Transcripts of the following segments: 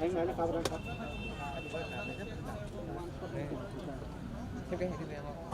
Anh nói là cao hơn không? Thêm cái gì không?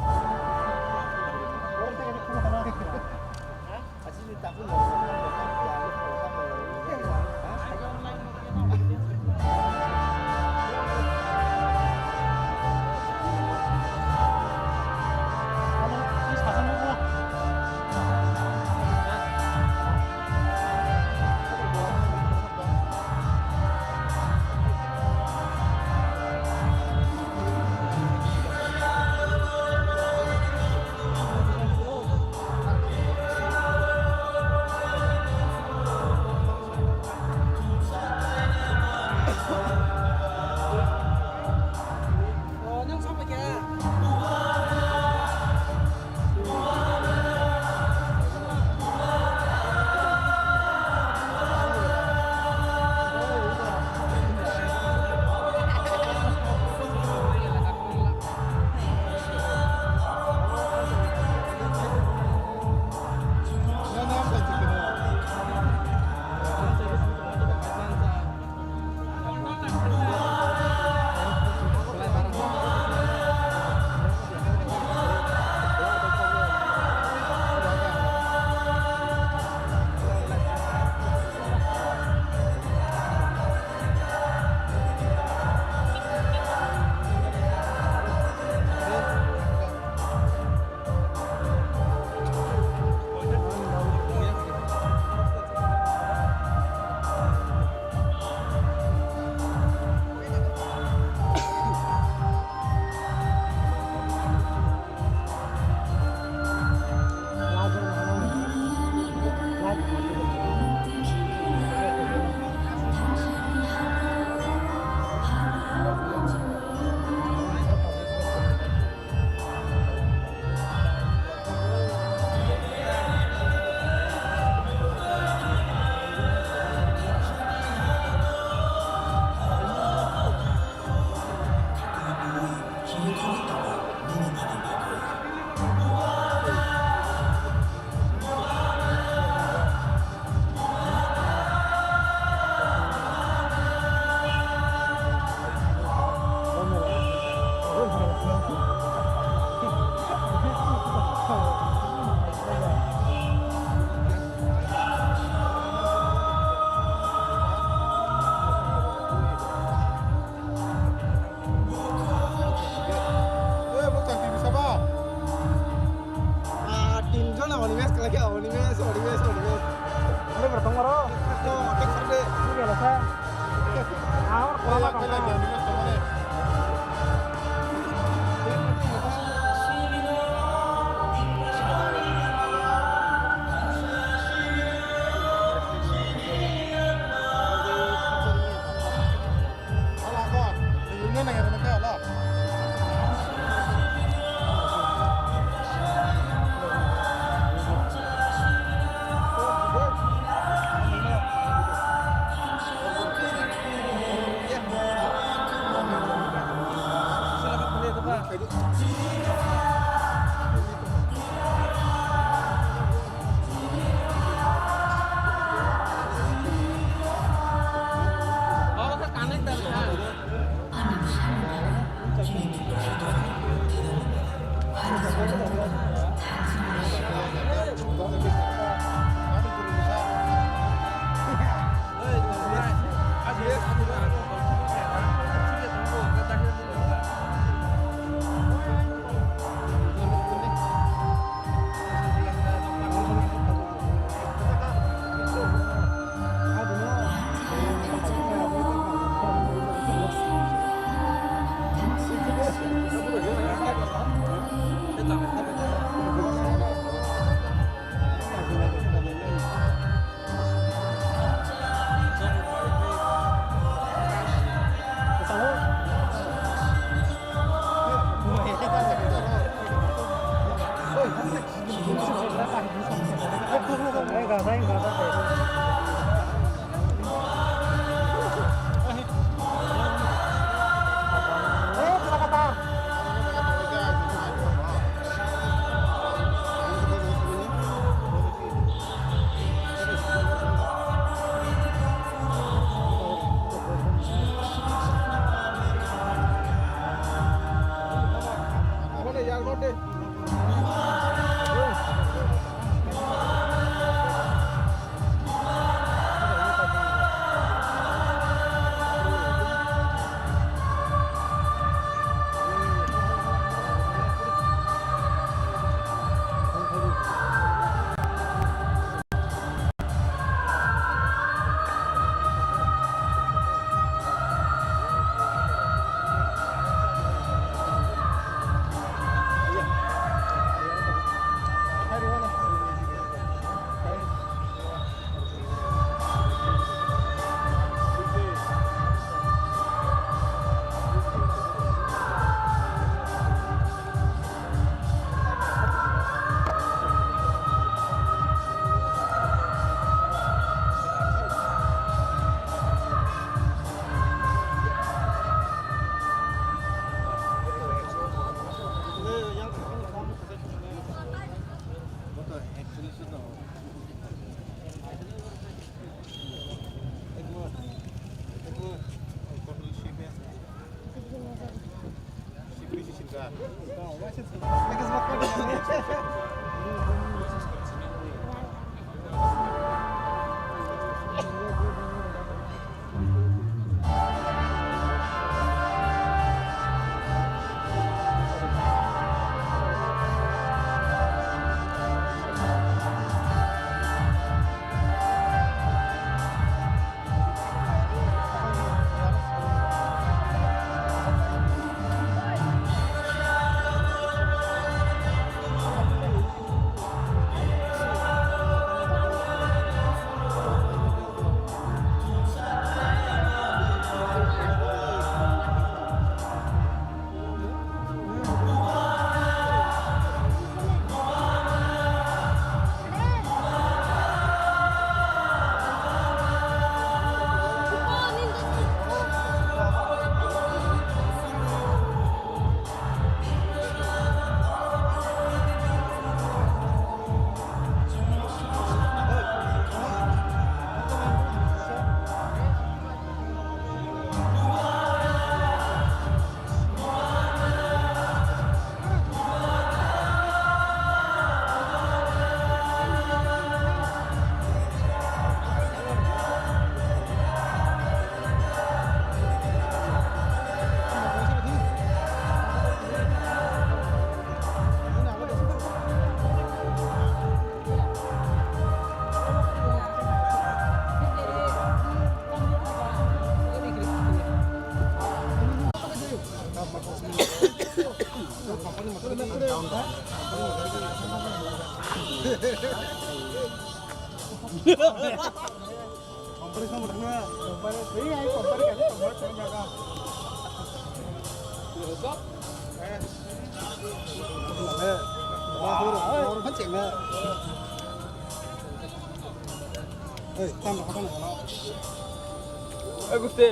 Gusti,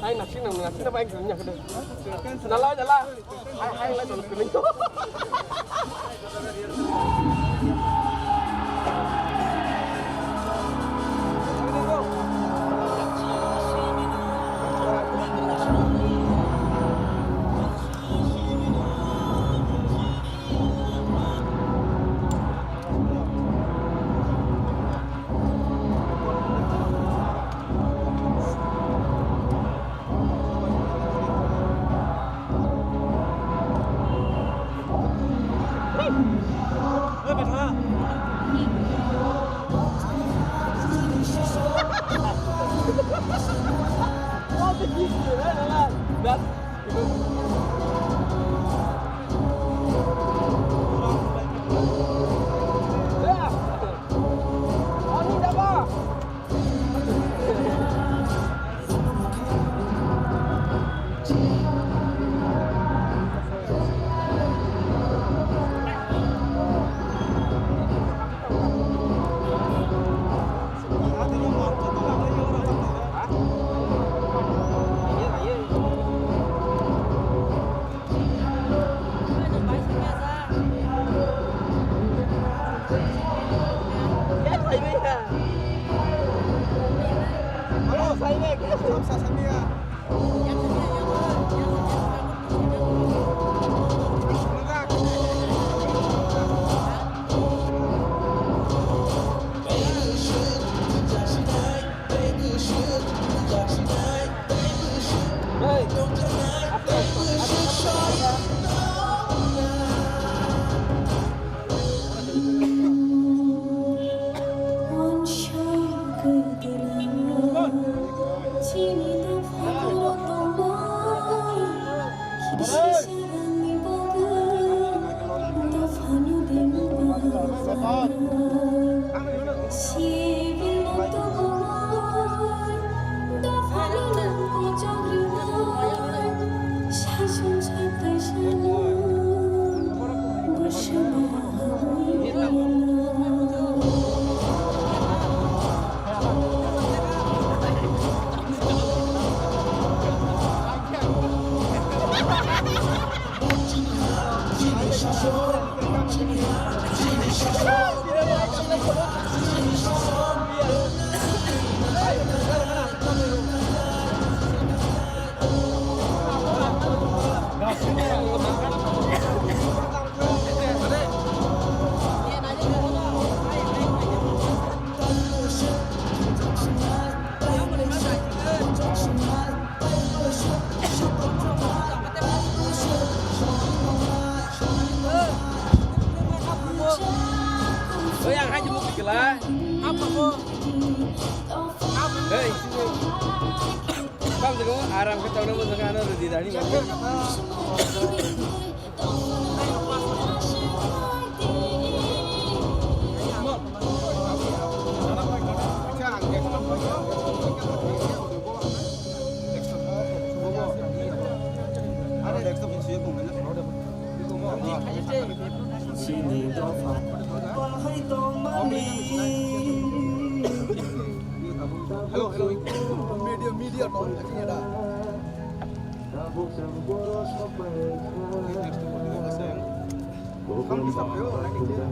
anh nasi apa yang kenyang kedua? Nala jala, anh lagi nasi kenyang. juga aram kita udah mau sekarang udah di tadi mana? Halo, halo. Media tahun ini ada. Kamu bisa beli lagi dia.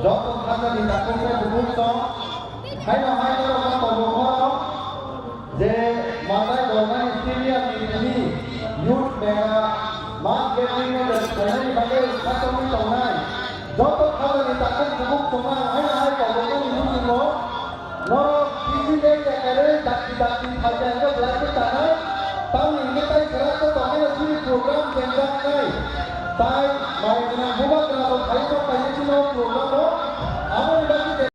যত খাজানি তাকুমে বুঝছ hyena hyena রকম তবুহ যে মাথায় গরমাই stadium नि youth mega মাস gaming এর training ভাগে খাতমি তংনাই যত খাজানি তাকুম বুক তংনা hyena high তবুহ নিমুনো নরক কিসিলে জায়গায় ডাকি ডাকি খাজানি ব্লাকে তানা তাও নিমেতাই সেরাতো তবে আসলে প্রোগ্রাম কেন্দ্র নাই তাই মাইনা বুবা কালো খাইতো পাইছিল প্রোগ্রাম আমার বাকি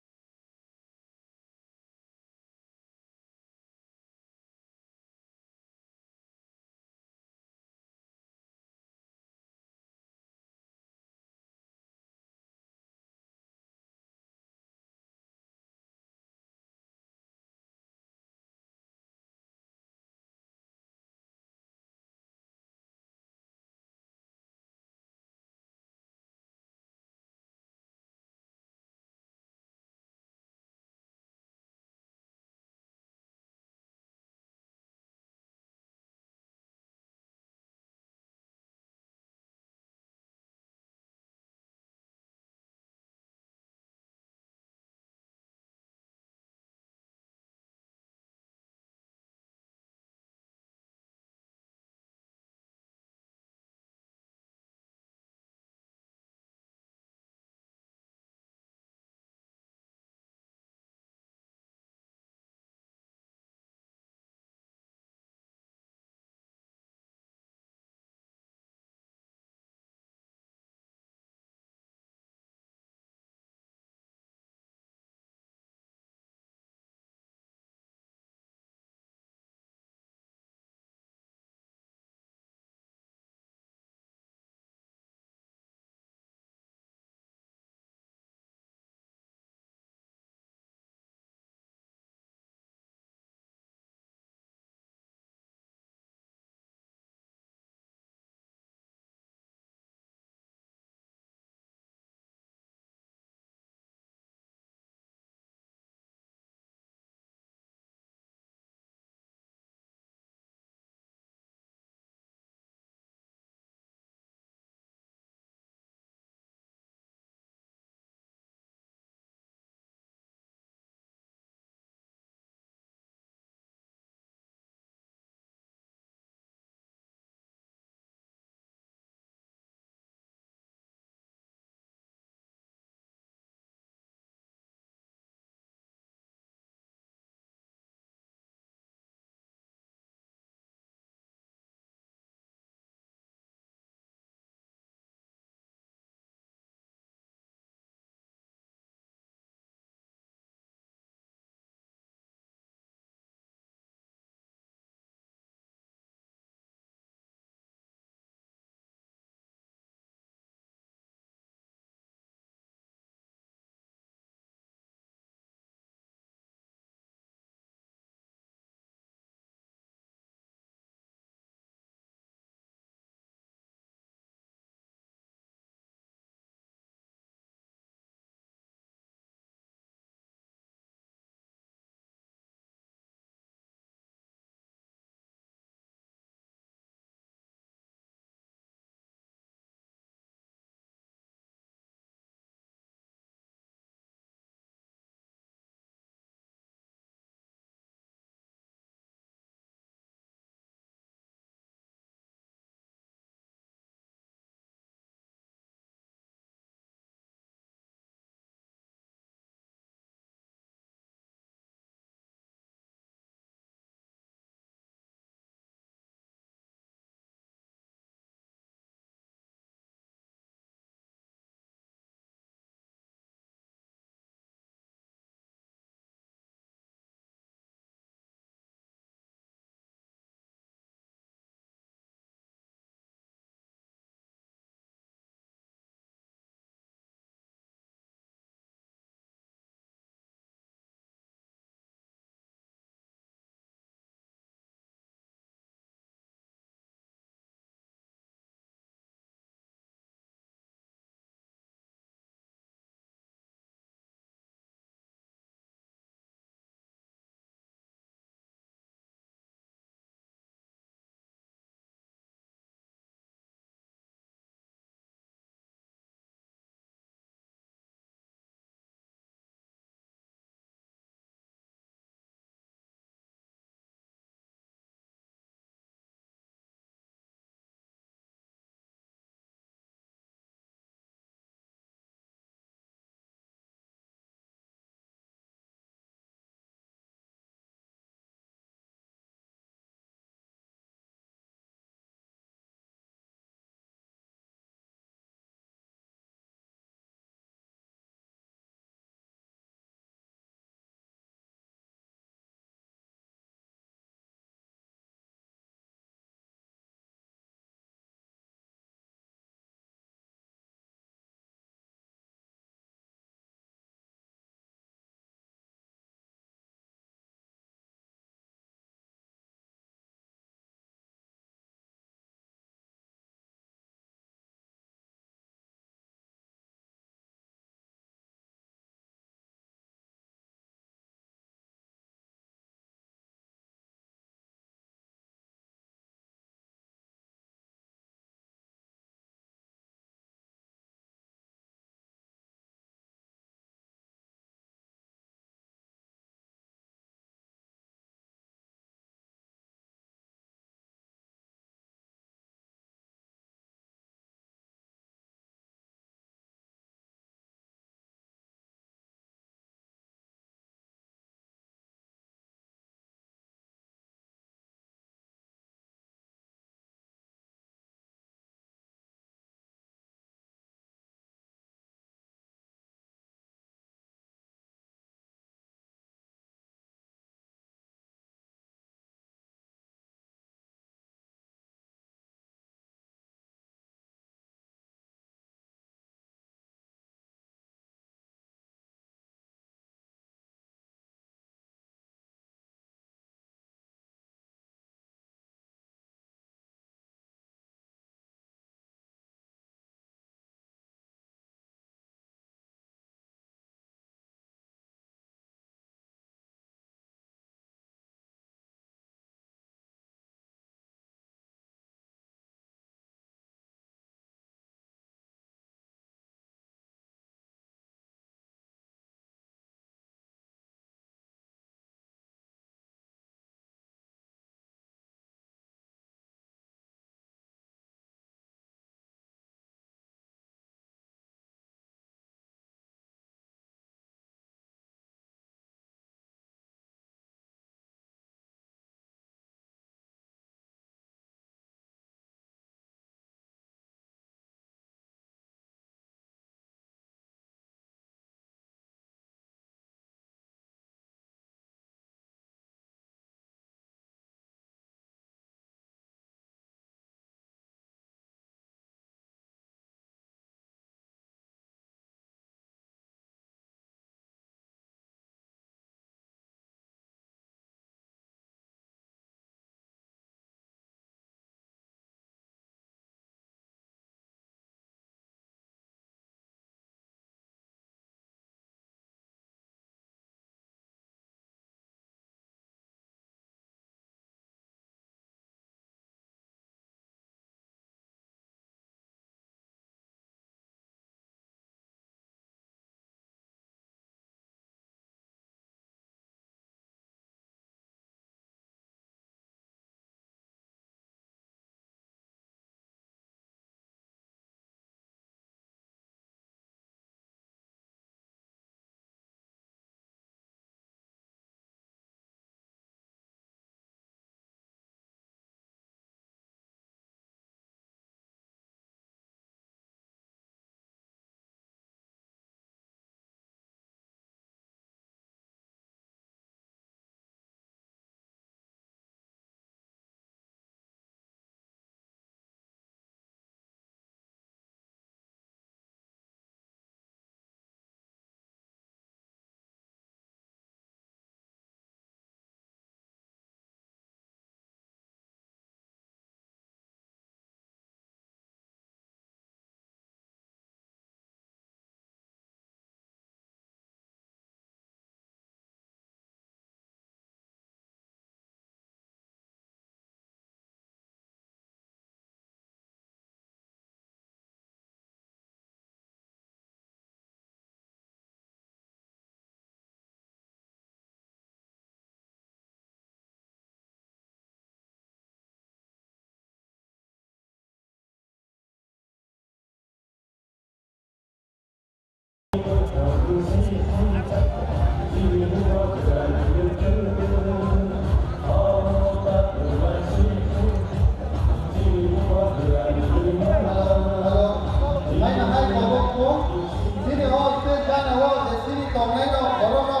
sini ho stage gan ho je sini tongnai no boro no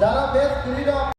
jara base kiri no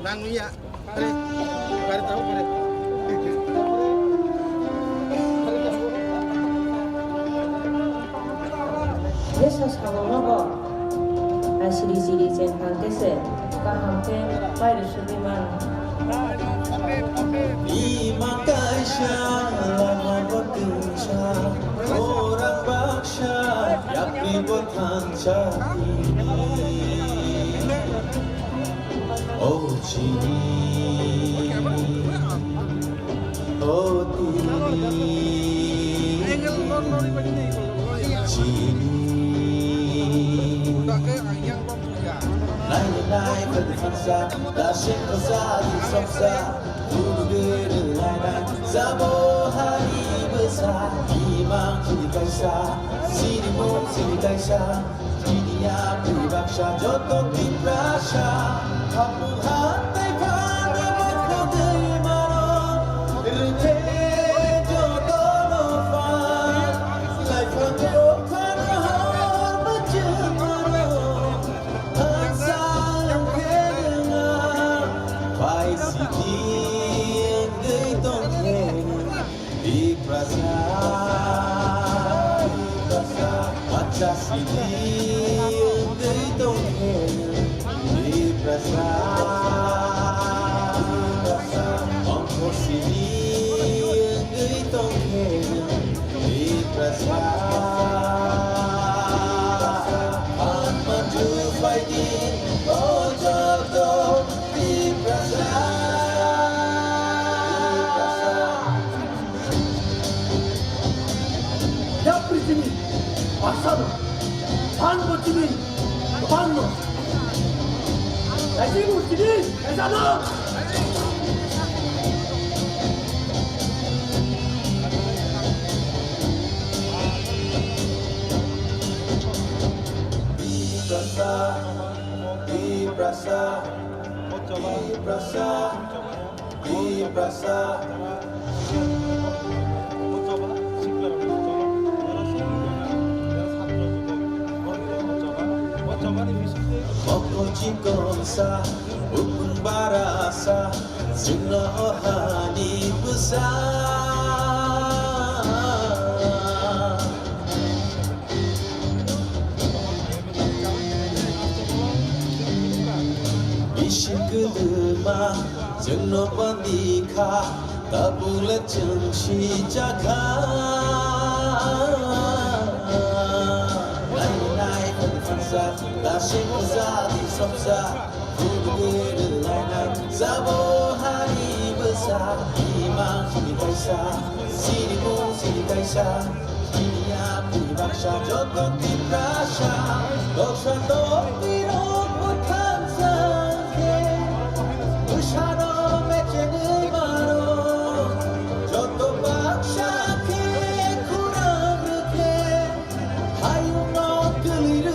Nang Mia. Kare. Kare tahu kare. Yesus Halonogo, Asiri-siri Centang Kese, Kahampe, Pairu Sudiman. Imakasya lama bekerja orang baksa yang ributkan ini. Oh cini, oh tini, cini. Naik berfasa, dasar besar di sabsa, dulu gerelainan, sabo hari besar, imam sini kaisa, sini mum sini kaisa, dunia berbaksa, jodoh di prasa, kampung hantai pada kau dari mana, rute jodoh nofan, life langgapan rahar berjemara. Pasado, tango cini, tango. Lagi cini, kesana. Ibrasa. Cikonsa, ukun barasa, sino ohani besar. Isin kelema, sino pandika, tak boleh jengsi jaga. Dasar besar di sabsa, dulu gerelainan, sabo hari besar, imam sini kaisa, sini mum sini kaisa, dunia berbaksa, jodoh di prasa, dosa di bukan sangke, usano mecene mano, jodoh baksa ke kurang reke, hayu no keliru.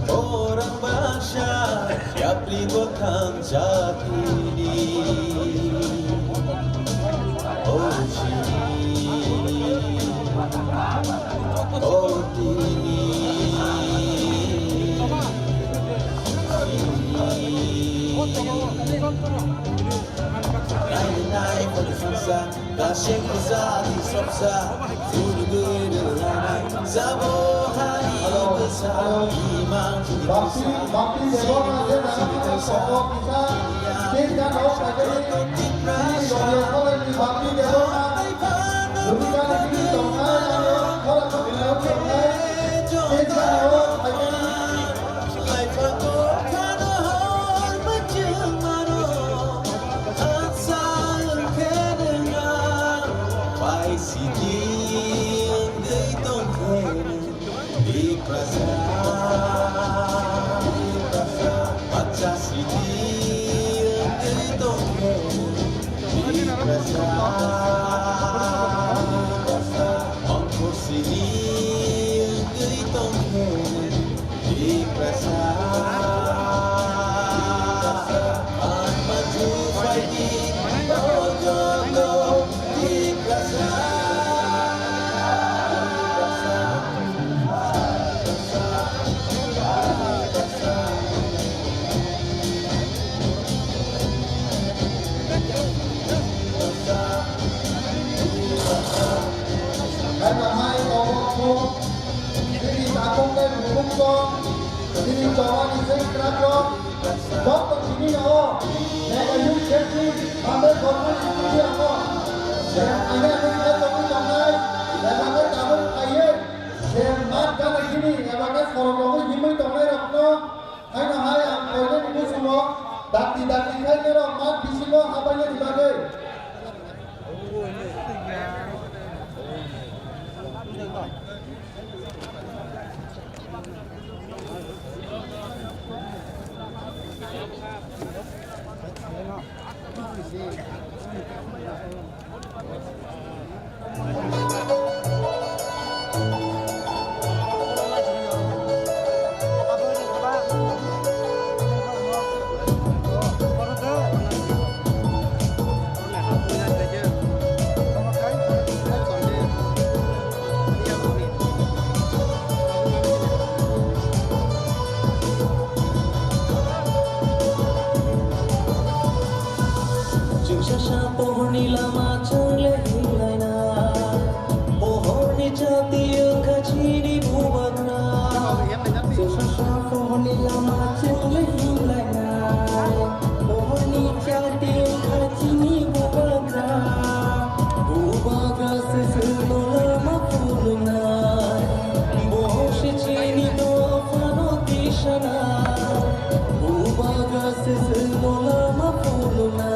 Orang bangsa siap ributkan jati ini. Oh cini, oh tini, naik berfasa, dasar besar di sabsa, dulu gerelainan, sabo hari besar, imam sini kaisa, sini kaisa, dunia berbaksa, di prasa, Sidi Gai Tong Khaina Ikrasa Baca Sidi Gai Tong Khaina Ikrasa Angkor Sidi Gai Tong Khaina Ikrasa Maju fighting go Ikrasa Karena hai omongku, ini takung dan hukum ini jawan ini kerajaan, waktu ini no, negara jadi ambil korban ini apa? Dan ini kita tahu jangan, dan apa tahun kaya, dan makan ini, dan apa korban ini tahu apa? Karena hai korban ini semua, dati kaya orang mat di sini apa yang dibagai? Pohoni lama changle hilaina pohoni jati khachini bubagna sasa pohoni lama changle hilaina pohoni jati khachini bubagna bubagna sesno lama pulna boshi chini do fano dishana bubagna sesno lama pulna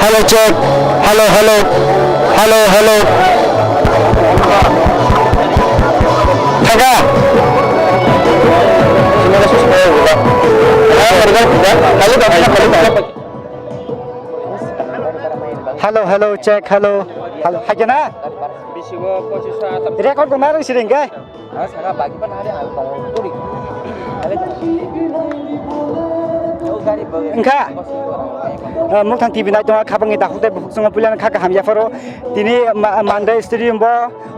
Hello Jack, hello. Hello Jack, hello. Kakak. Hello Jack, hello. Hagena. Record ko marang siring ka. Saka bagi pan ada tong turik. Engka. Muktang TV na tong khabang ita khute buksunga pulan kha hamya faro tini Monday stadium bo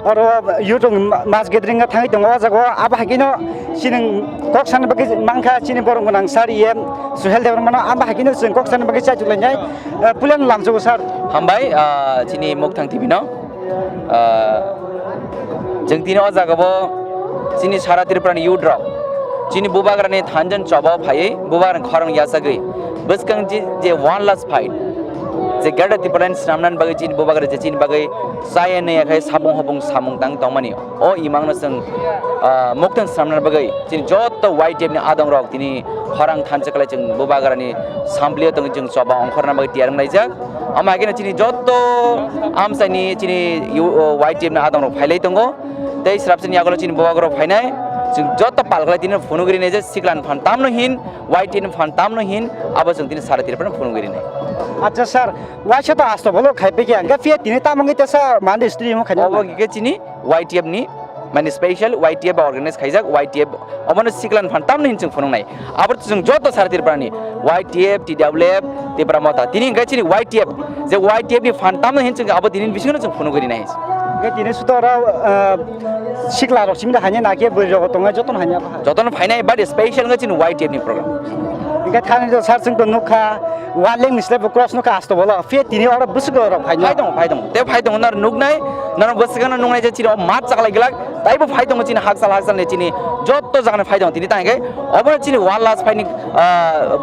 oro YouTube match gathering ga thangi tong jago aba hagino sining koksan bagi mangkha chini borong nang sari em suhel dewer mano aba hagino sing koksan bagi cha julanyai pulan lamjo sar hambai chini Muktang TV no jengtini o jaga bo chini sara tirprani yudro chini bubagrani thanjan chobo phai bubagrani khorang yasagai buskang je one last fight je gada tipalan samnan bagai chini bubagra je chini bagai saya ne khai sabung hobung samung tang tongmani o imang na sang Muktang samnan bagai chini jotto white tape ni adang rok tini khorang thanjakala jeng bubagrani sambliyo tong jeng chobo ongkhorna bagai tiarang naijak ama gena chini jotto amsani chini white tape na adang rok phailai tongo tei srapsani agolo chini bubagra phainai jotto palgala tini phonugri ne je siklan phan tamno hin white tin phan tamno hin abo jeng tini sara tir pan phonugri ne acha sir waisa ta asto bolo khaipe ke anga fia tini tamangi ta sa mande stream khanya abo ke chini white ni mane special white organize khaijak white obono siklan phan tamno hin jeng phonung nai abo jeng jotto sara tir pani white TWF tibra mata tini ga chini white je white ni phan tamno hin jeng abo tini bisingno jeng phonugri nai 게 디네 수도라 시클라 럭심다 하냐 나게 버려 동아 저ton 하냐 봐 저는 파이나이 바디 스페셜 같은 YTN 프로그램 이게 타는 사승도 누카 완랭 미스레브 크로스 누카 아스도 볼라 피에 디네 어라 부스거라 파이동 때 파이동 나 누그나이 나는 버스가나 누그나이 제치로 맛 작라기락 ताइबो फाइदों चिनी हाकसाल ने चिनी जत्तो जागने फाइदों तिनी तांगे अबन चिनी वान लास फाइनि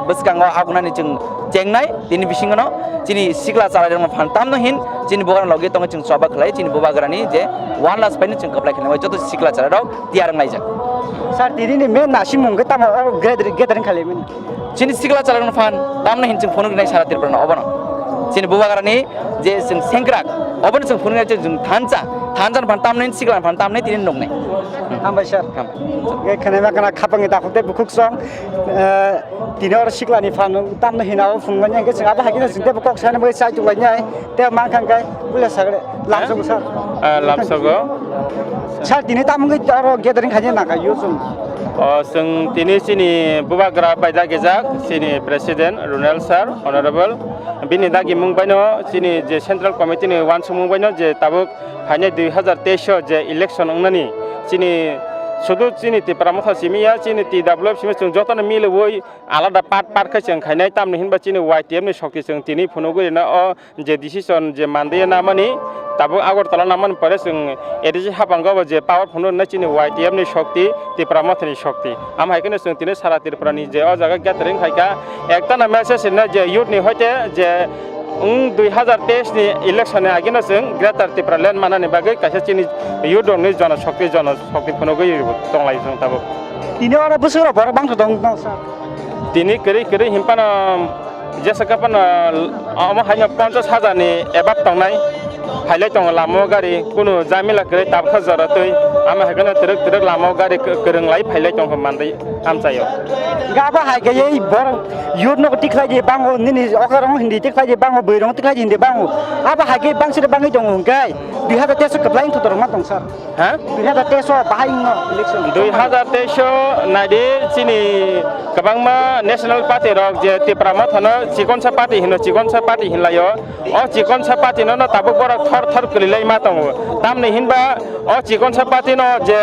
बसकांगो आगुनानि जों जेंनाय तिनी बिसिंगनो चिनी सिगला चालायदों फान तामनो हिन चिनी बगान लगे तंग जों सबा खलाय चिनी बबागरानि जे वान लास फाइनि जों कप्लाय खनाय जत्तो सिगला चालायदों तियारं नायजा सार दिनि मे नासि मुंगे ताम गेदरिं खालायमोन चिनी सिगला चालायदों फान तामनो हिन जों फोन गनाय सारा तिरपन अबन चिनी बबागरानि जे जों सेंग्राक अबन जों फोन गनाय जों थानजान फान तामनो सिगला फान तामनो तिनि नंनाय हामबाय सार गे खनायमा kana खापांनि दाखुते बुखुकसं तिनि अर सिगलानि फान तामनो हिनाव फुंगन गे जों आबा हागिना जों ते बकक साने बै साइ तुलायनाय ते मांखांगाय बुले सागरे लामसगो सार लामसगो सार दिनि तामगै अर गेदरिं खाजे नाका युसुम जों दिनै सिनि बुबाग्रा बायदा गेजाक सिनि प्रेसिडेन्ट रुनेल सार अनारेबल बिनि दागि मुंबायनो सिनि जे सेन्ट्रेल कमिटिनि वान मुंबायनो जे ताबुक फाइने 2023 जे इलेक्शन अंगनानि सिनि শুধু চিনি ত্রিপুরা সিমিয়া চিনি TWF সিমি जों যতन मिलवै आलादा पार्ट खायजों खायनाय तामनि हिनबा चिनि YTM नि शक्ति जों तिनि फुनुगैना अ जे डिसिजन जे मानदेया नामानि ताबो आगरतला नामान परे जों एदिजि हाबांगाव जे पावर फुनु न चिनि YTM नि शक्ति त्रिपुरा मथनि शक्ति आम हायकने जों तिनि सारा त्रिपुरानि जे अ जागा ग्याथरिं खायका एकता मेसेज न जे युथ नि होते जे 2023 नि इलेक्शन आगिना जों ग्रेटर त्रिपुरा लेन्ड मानानि बागै कासे चिनि युथ दंनि जनशक्ति फुनुगै दंलाय जों ताबो तिनि अर बोसोराव बर बांथ दं सार तिनि करै हिमपाना जेसकापन अम हायनो 50,000 नि एबाब तंनाय फाइलाय दं लामो गारि कुनु जामिला करै ताबखा जरतै आम हायगोना तिरक लामो गारि गोरोंलाय फाइलाय दं मानदै आमचायो गाबा हायगै बर युथ न टिखलाय जे बांगो निनि अकरम हिन्दी टिखलाय जे बांगो बैरं टिखलाय हिन्दी बांगो आबा हायगै बांसिर बांगै दं गाय 2023 कप्लाय थदर मा दं सार हा 2023 बाहायनो इलेक्शन 2023 नायदि चिनि गोबांमा नेशनल पार्टी रक जे त्रिपुरा मा थानो चिकनसा पार्टी हिनलायो अ चिकनसा पार्टी न ताबो बर थर कलिलाय मा दं तामने हिनबा अ चिकनसा पार्टी न जे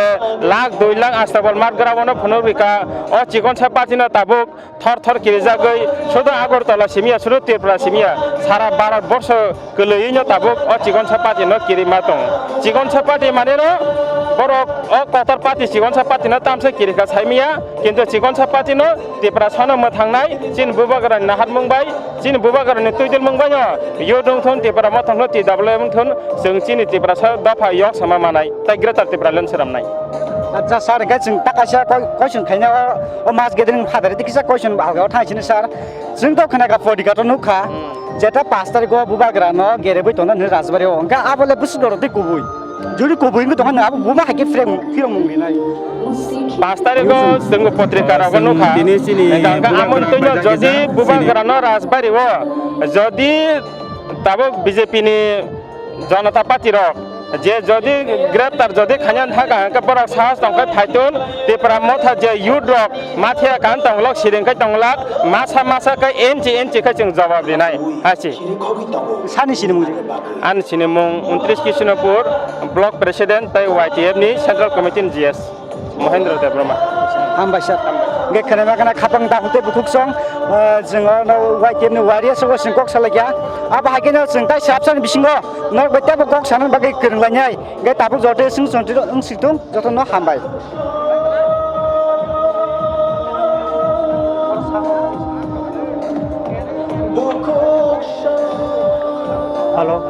लाख 2 लाख आस्ताबल मार ग्रावनो फुनबिका अ चिकनसा पार्टी न ताबो थर किरिजागै सुदु आगरतला सिमिया सुदु त्रिपुरा सिमिया सारा भारत वर्ष कलैनो ताबो अ चिकनसा पार्टी न किरि मा दं चिकनसा पार्टी माने न बर अ कतर पार्टी चिकनसा पार्टी न तामसे किरिका साइमिया किन्तु चिकनसा पार्टी न त्रिपुरा सानो मथांनाय चिन बुबागरानि नाहात मुंबाय चिन बुबागरानि तुइदल मुंबाय न यो दंथन त्रिपुरा मथांनो TWF थन जों चिनि त्रिपुरा सा दफा yok sama मानाय ताइ ग्रेटर त्रिपुरा लेन सोरामनाय अच्छा सर गासिं ताकासा क्वेश्चन खायना अ मास गेदरिं फादार दिकिसा क्वेश्चन बागाव थांसिनो सर जों द खनागा पडिकाथ नुखा जेटा 5 तारिखआव बुबाग्रा न गेरेबै तन न राजबारियाव अंगा आबले बुसुदर दै कुबुय जुदि कुबुयनि दङ न आबो बुमा हाके फ्रेम फिरम मुंगिनाय 5 तारिखआव जों पत्रिका राव नुखा दिनै सिनि गांगा आमन तैनो जदि बुबाग्रा न राजबारियाव जदि ताबो बीजेपी नि जनता पार्टी रक जे जदि ग्रेप्तार जदि खायान थागा का बरा साहस दंखाय फाइतुन त्रिपुरा मथा जे युथ रक माथिया कान तंगलक सिरिंखाय तंगलाक मासा का एनची का जों जवाब देनाय हासि सानि सिनिमुं आन सिनिमुं 29 किशनपुर ब्लक प्रेसिडेंट ताइ YTF नि central committee GS Mahendra Debbarma हामबाय सर गे खनायमा kana खापां दाहुते बुखुकसं जोङो YTF नि वारिया सगो सिंकक सालाया आबा हागिनो जों ताइ साबसान बिसिङो न बेताबो गक सानो बागै गोरोंलायनाय गे ताबो जते सिं सन्ति सिथुं जतन हामबाय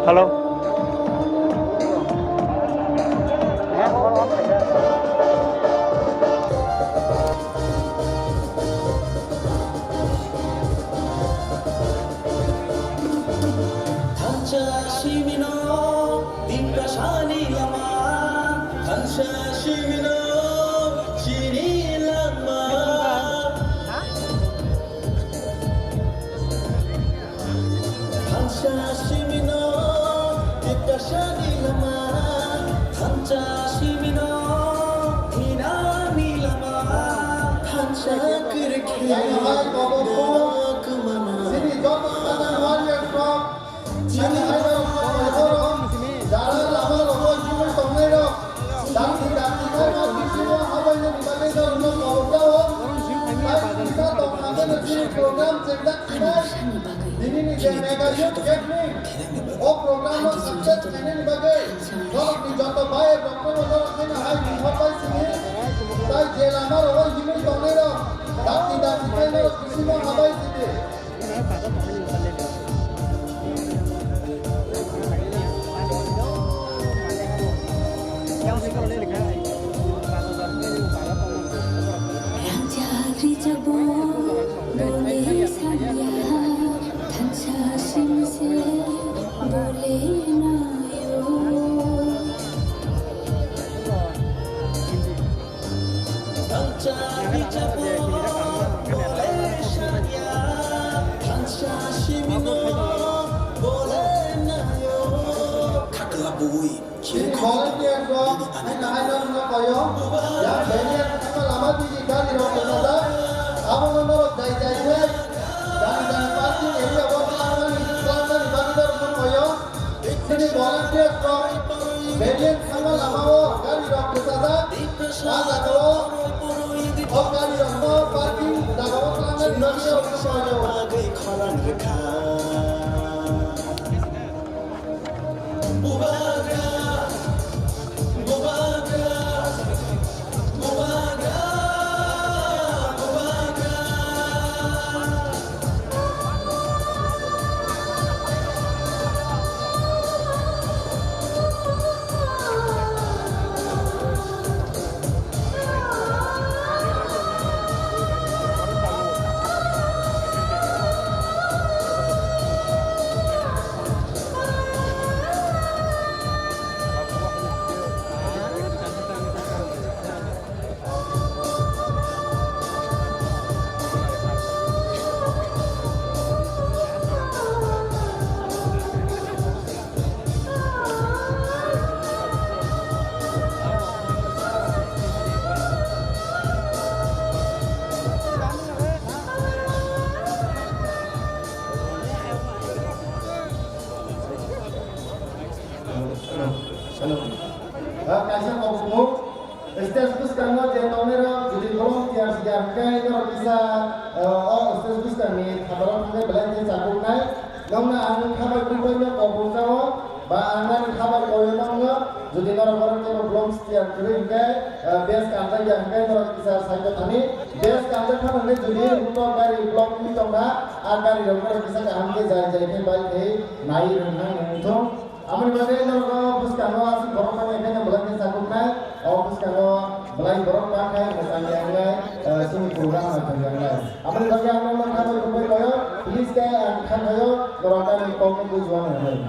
hello Jadi sendak sinai ini nih je mega youth gathering oh program sukses ini nih bagai kalau di joto baik dokter orang ini hai di hotel sini tai je lama orang ini tolong dong tapi dah kita ini kisi mau habai sini Ini volunteer dong, hai nong koyo, ya banyak sama lama di kali roke nada, apa menurut dari dan pasti ini apa lawan di selatan di bandar koyo, ini volunteer dong, banyak sama lama kali roke nada, ada kalau kali roke parking, dalam selatan di bandar koyo. Kaisa kofumu, estes karena jenomera jadi kolom tiar sejarkai kalau bisa estes kami kabaran kita belanja cakupai, nongna angin kabar kumpulnya kofukawa, ba angin kabar koyonongnya, jadi orang-orang yang belum setiap kering kai, bias kantor yang kai kalau bisa saya tani, bias kantor kabar ini jadi untuk dari blok ini tongga, agar orang bisa kehamke jalan-jalan baik naik renang untuk Amin bade nol bus kano asing borong pakai kena belanja sakupna, bus kano belai borong pakai misalnya yang lain, sini kurang atau yang lain. Amin bade anu nol kano kumpul koyo, please kaya kan koyo borongkan kopi tujuan yang lain.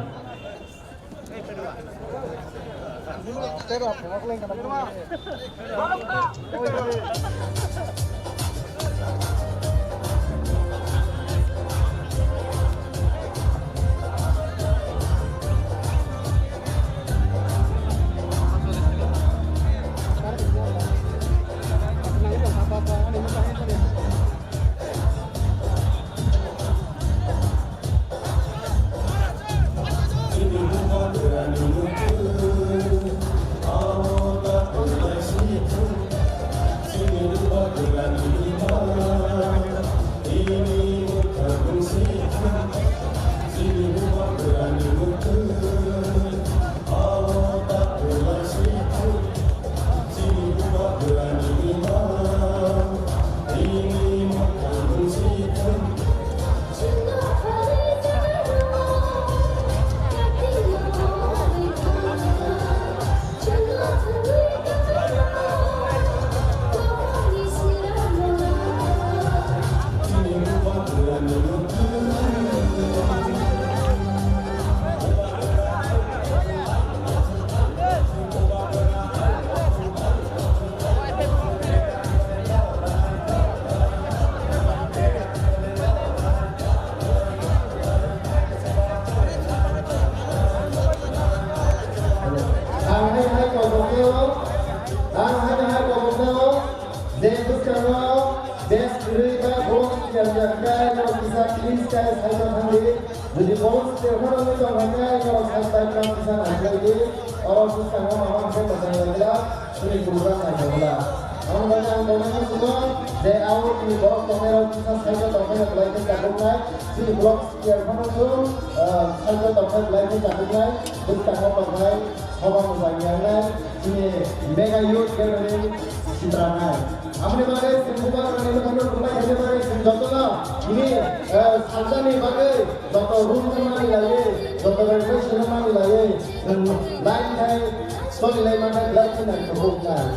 Jadi kalau setiap orang itu hanya kalau sampai kan bisa nanti orang susah ngomong saya pasang lagi lah, ini kurang aja lah. Ang mga ang donasi semua, they out di blok tomero kita saja tomero belajar jagungai, si blok sekian mana tu, saja tomero belajar jagungai, kita mau pakai hawang muzayangan, sini mega youth gathering Citranan. Amne bagai semua orang ini kan rumah ini bagai contohnya ini salsa ni bagai contoh room mana lagi, contoh renovation mana lagi, dan lain lain story lain mana lagi nak kebukaan.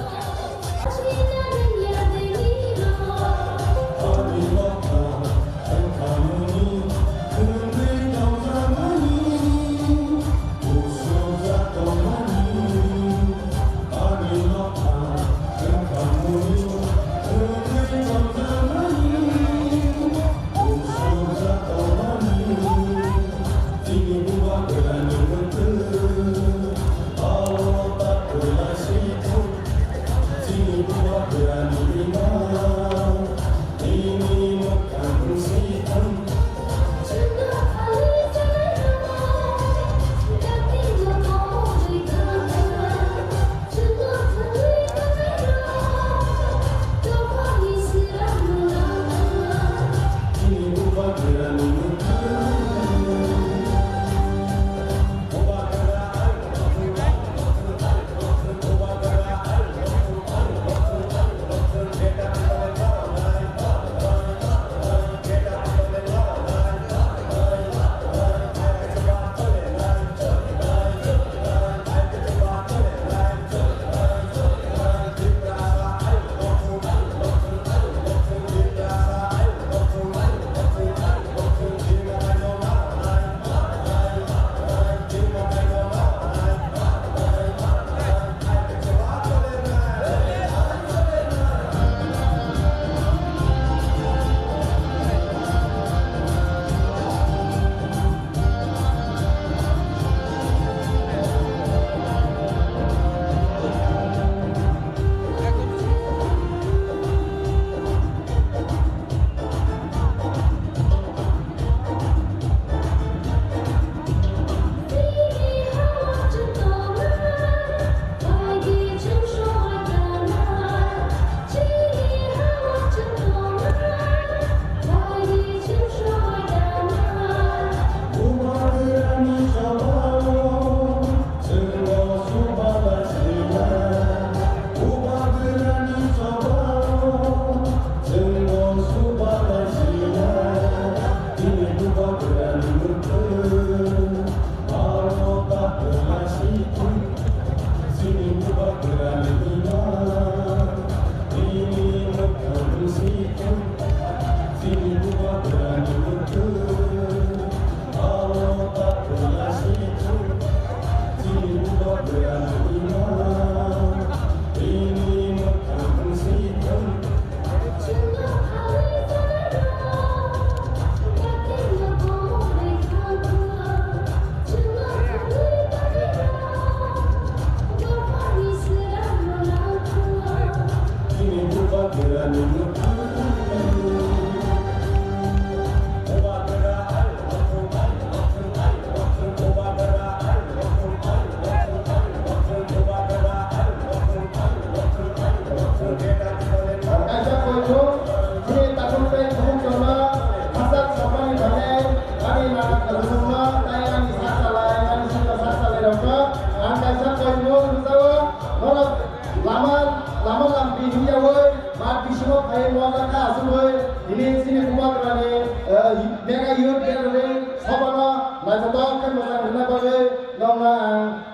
Mega youth gathering, sabana, najotok kan masang hina bagai, nongna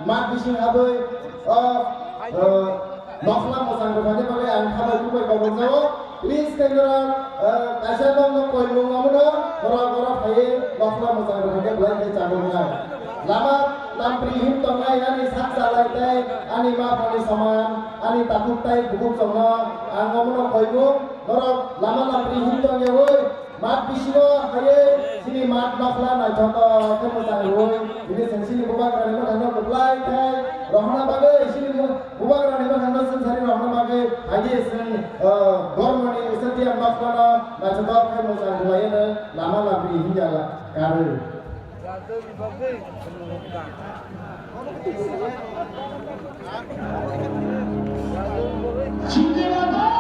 mat bising abai, nokla masang berbagai bagai angka bagai bagai jawa. Please kendara, kasih dong koi mung amuno, kora paye, nokla masang berbagai bagai canggungan. Lama lampri him tongai ani sak salai tay, ani ma pani saman, ani takut tay buku sama, angamuno koi mung, lama lampri him tongai woi. Mat bisino haye sini mat nafla na joto kemudian woi ini sini bubak rani mah hanya berlai kai rohna bagai sini bubak rani mah hanya sensari rohna bagai haye sini gormani setiap nafla na joto kemudian woi na lama labri hinjala karu. Cinta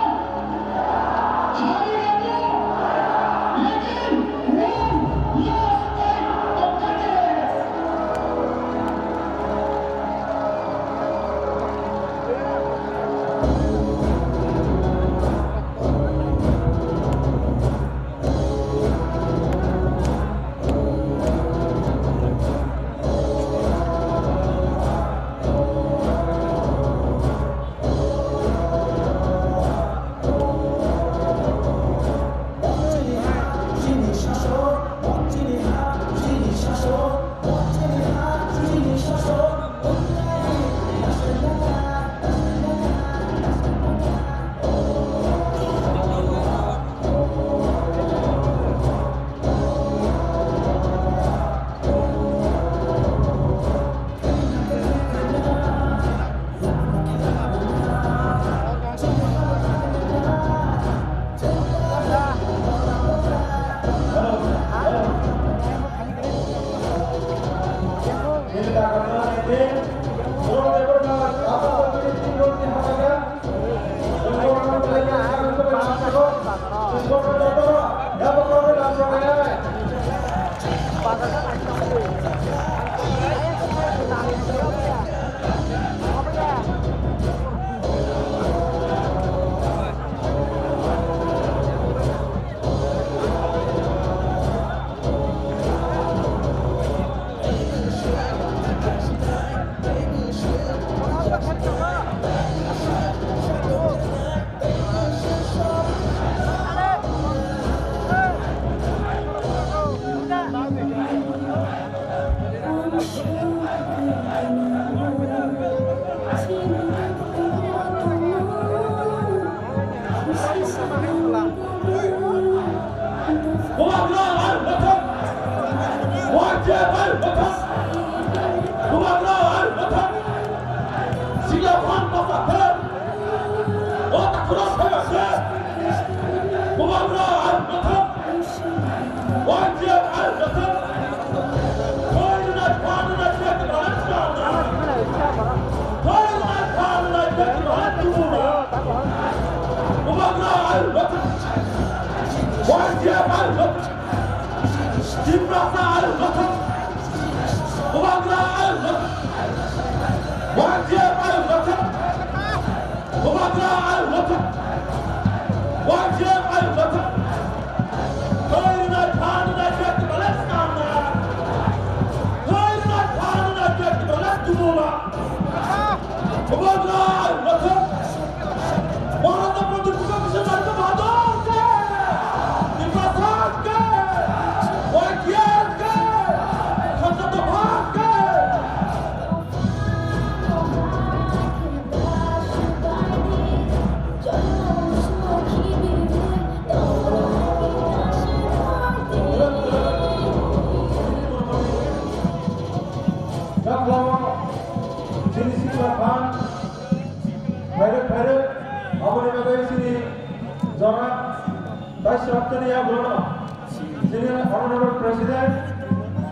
Honorable President,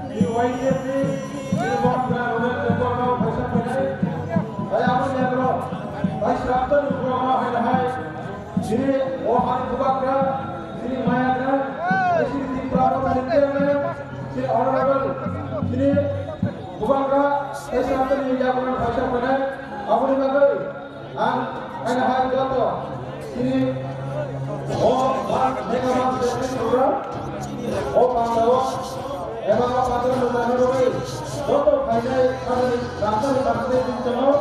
the YDFC, the Vice Raptor, Sini Ohani Kubakra, Sini Mayakra, Sini Prabhu Sinterna, Sini Honorable, Sini Kubakra, Vice Raptor Japan Vice President, Abu Bakar, and Hai Gato, Sini Oh Megaman President Program, Oh Pandawa, Emma Patron Mutanoi, Toto Painai, Ramsar Ramsar Channel,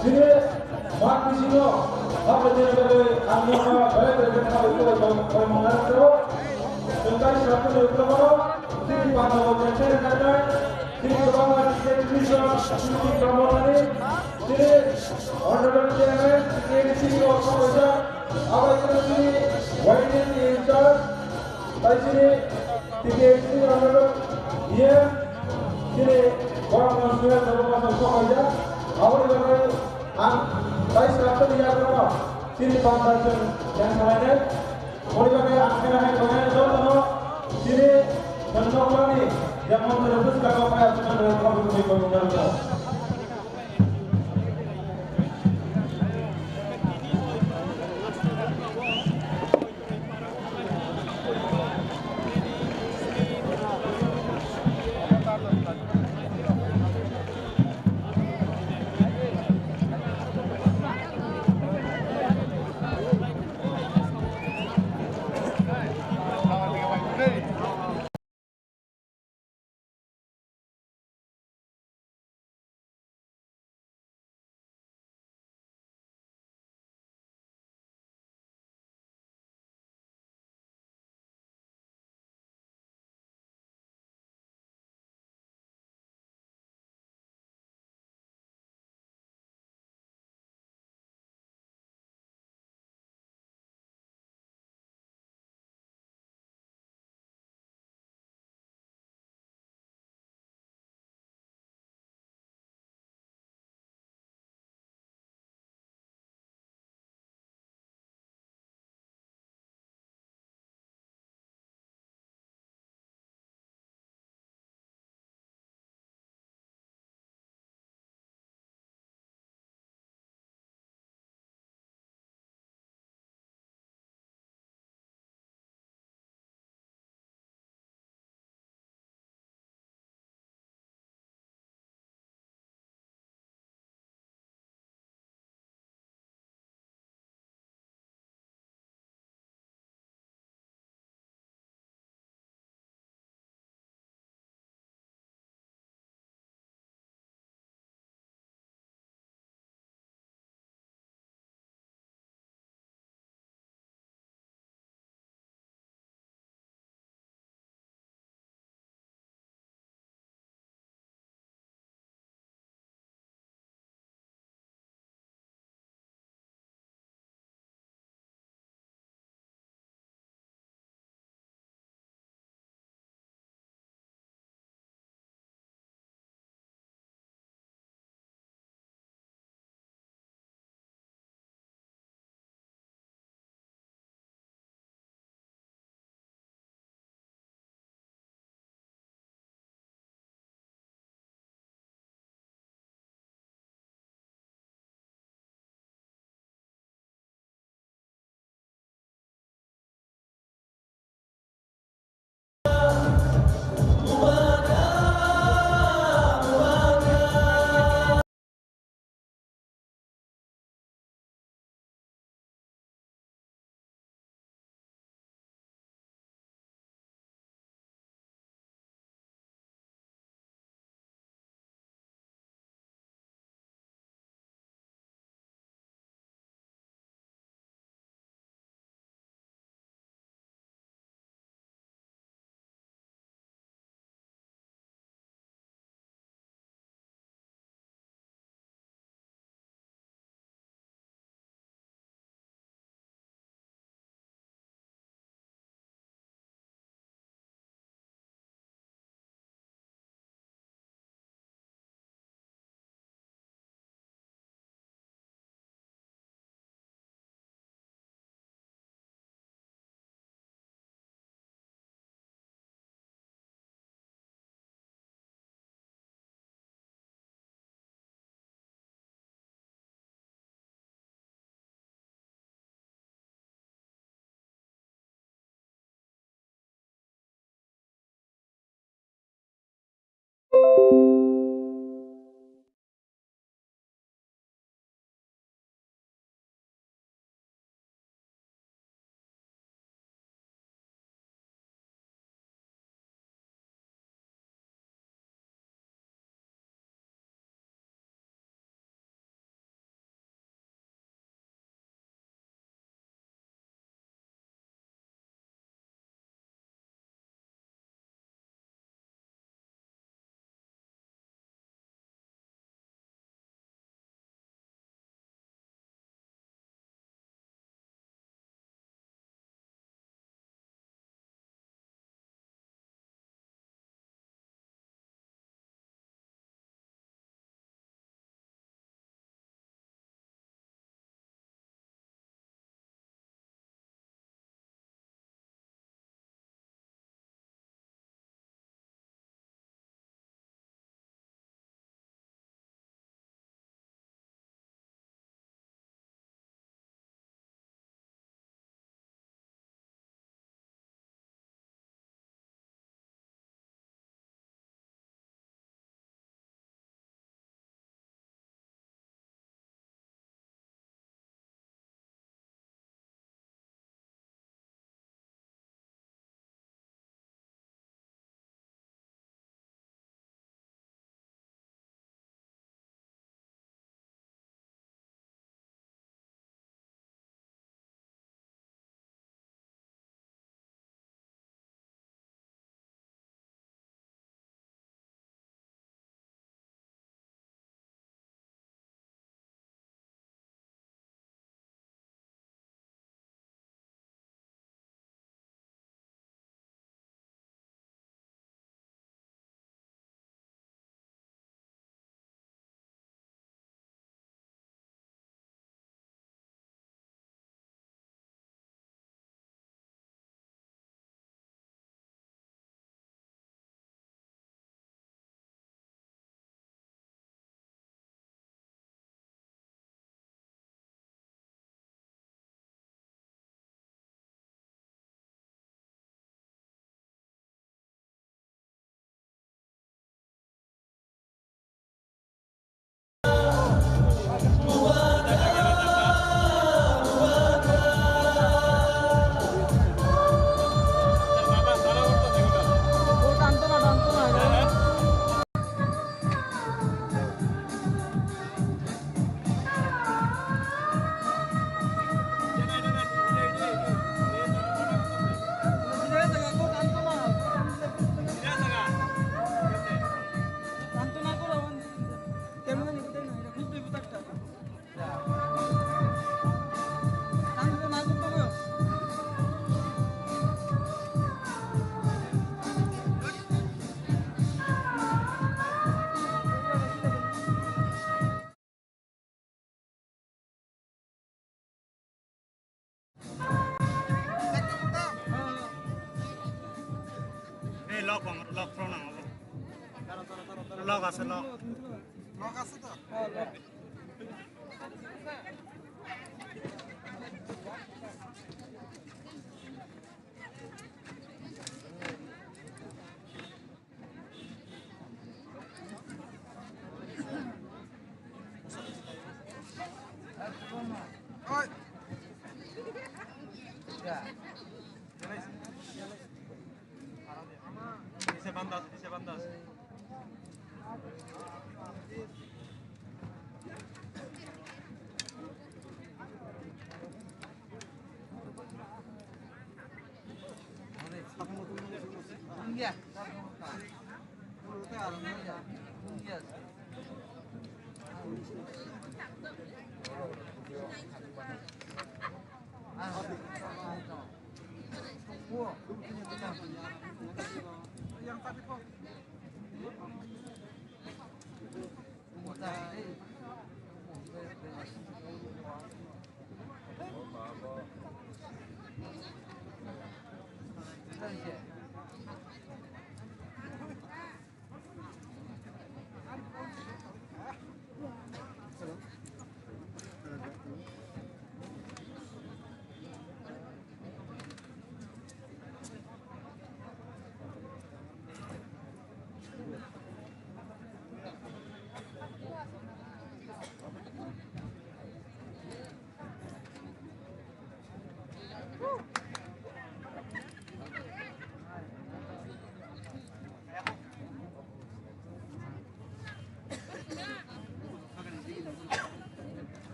Sini Mark Pisino. Apa dia berada? Anggota baik berkenaan dengan pemenang tentang satu negara, sini pada waktu kerja, sini beberapa Indonesia, sini Kamboja, sini Honorable Chairman, sini orang kerja, apa itu sini Widen Insert, sini tiga sini Honorable dia, sini orang manusia beberapa kerja, apa itu Vice Raptor Jakarta, sini Foundation yang lainnya, mulai akhir kemudian sini mencoba nih yang meneruskan apa yang sudah dilakukan oleh pemerintah.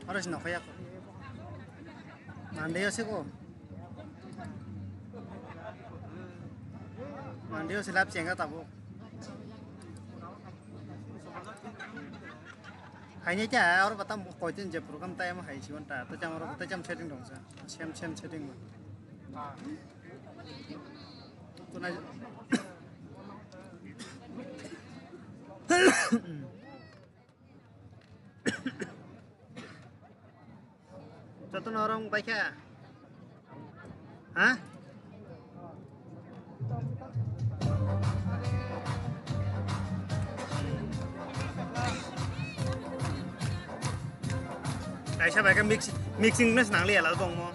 Harus nak kayak mandi sih kok. Mandi silap cengga tabu. Hanya aja orang batam kau jen je program tay mah hai siwan ta. Tajam orang tajam setting dong sa. Sem setting mah. Tu na. Satu orang baca, hah? Kayak siapa kan mixing nus nang liat lah bang mo.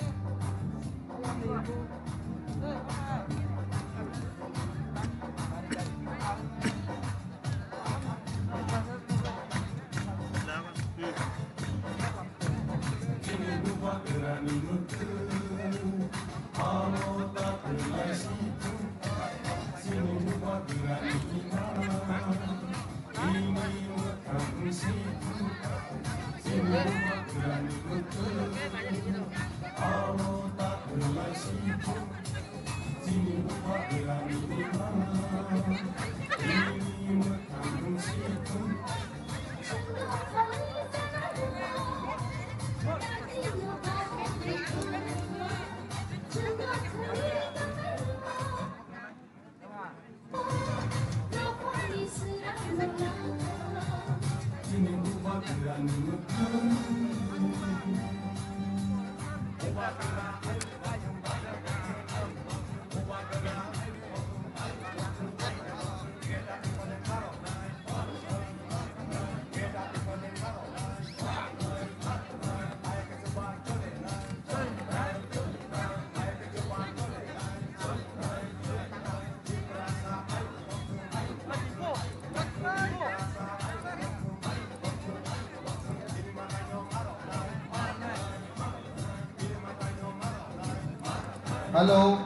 Halo,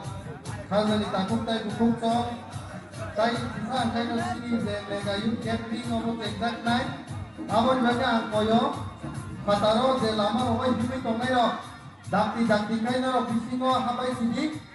kami takut tay bukung song. Tay kita tay no sini je mega youth camping obo exact night. Abon baga angkoyo. Pataro je lama oi bimi tongai ro. Dakti kai na ro bisingo habai sini.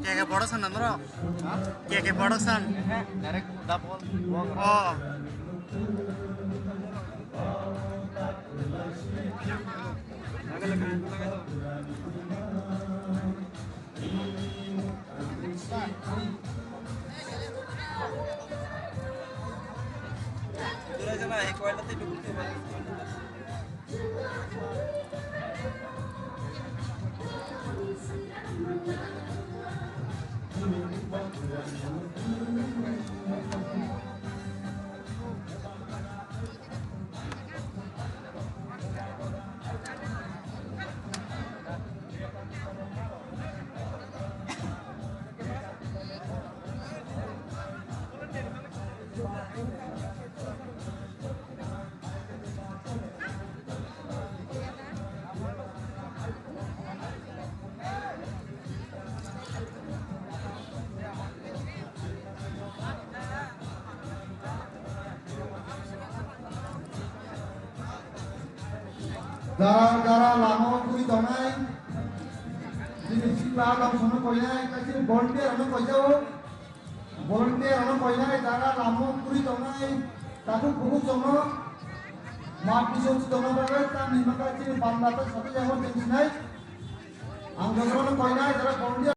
Kayak production nandro? Kayak production? Direct dapol. Oh. Gara-gara lama kui donai, jadi sila lam sono koinai, kasi volunteer ano koijau, volunteer ano koinai, gara lama kui donai, takut buku sono, mat pisau sono bagai, kami makasih bandata satu jangan tensinai, angkat sono koinai, gara volunteer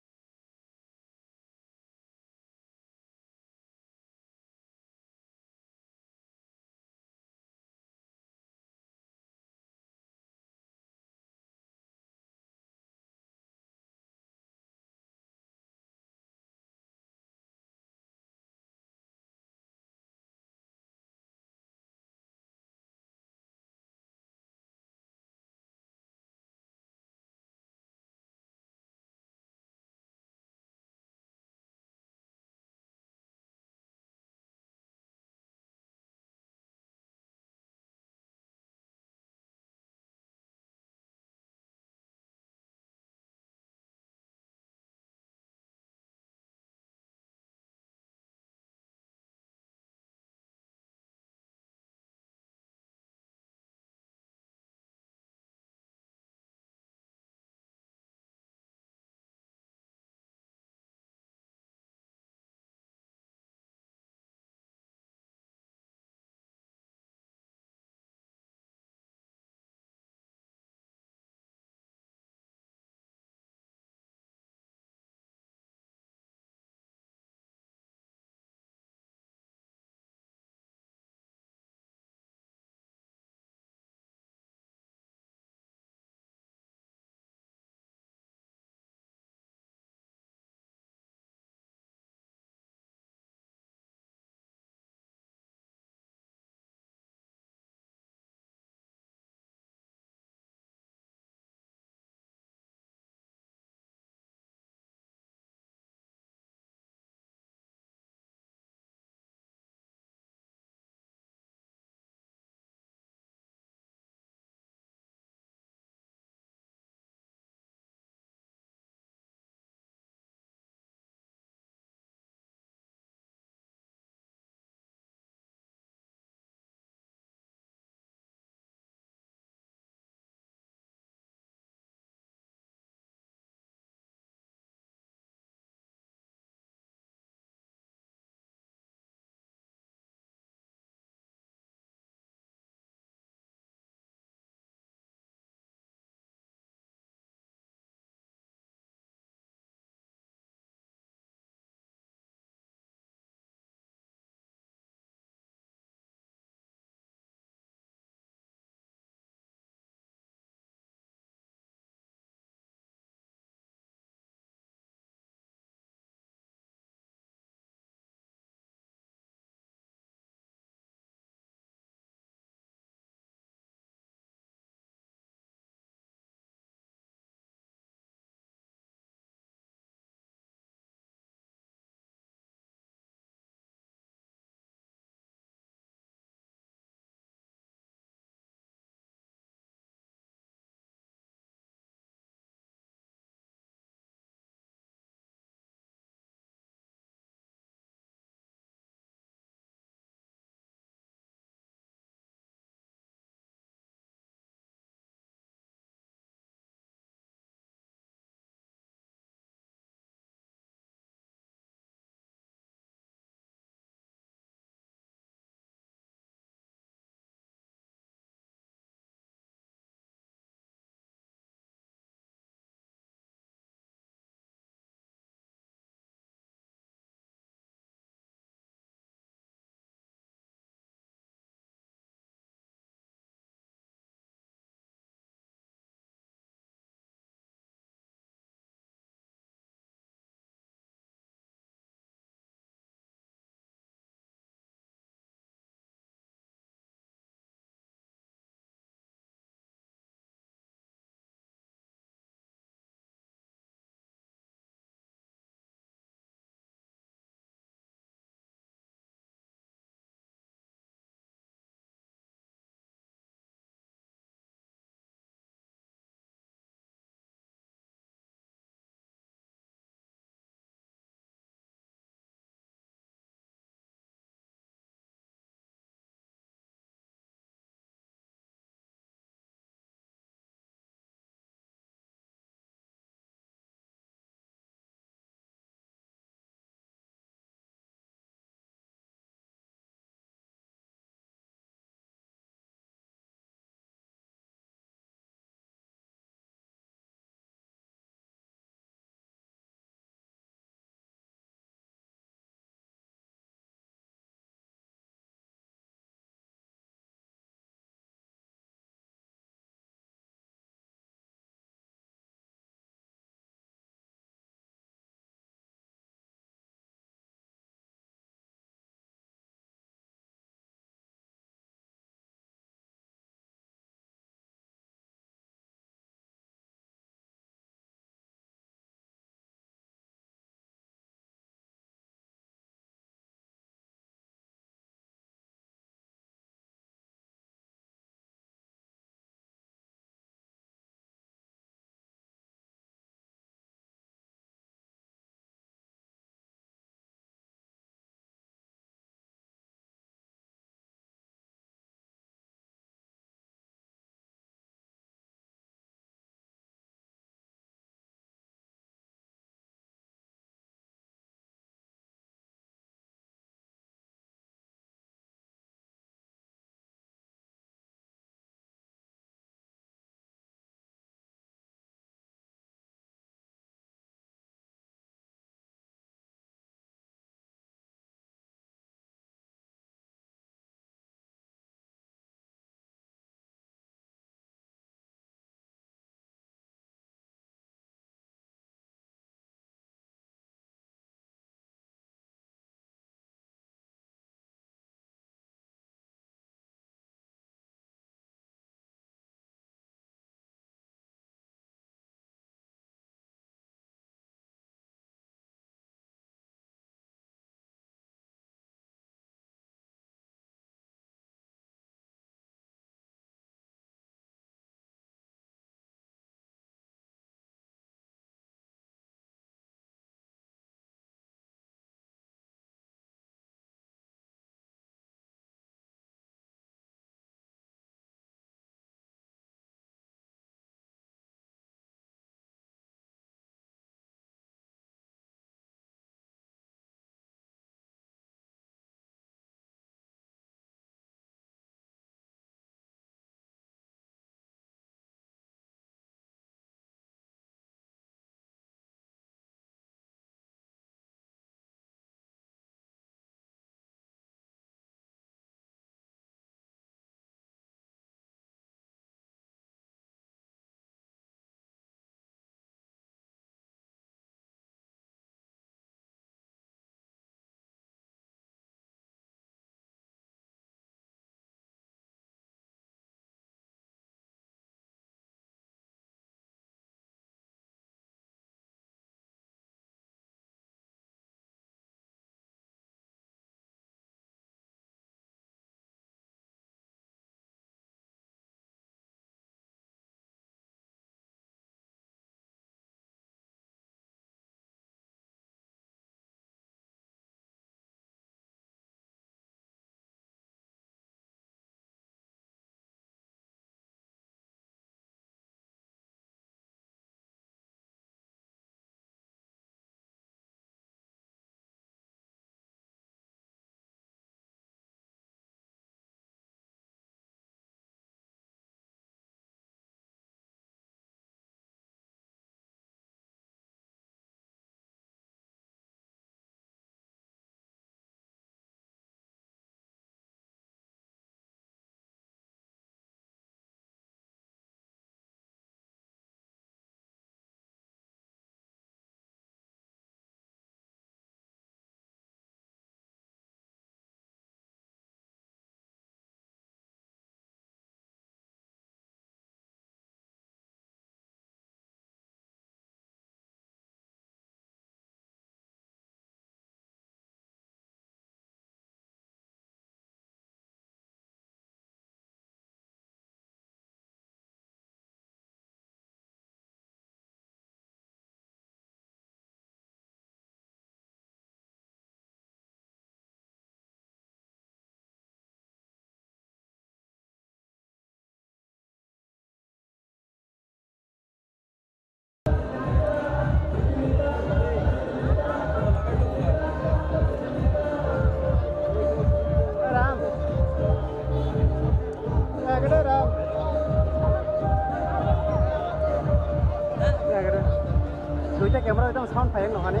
দুইটা camera একদম sound ফাইং নহানে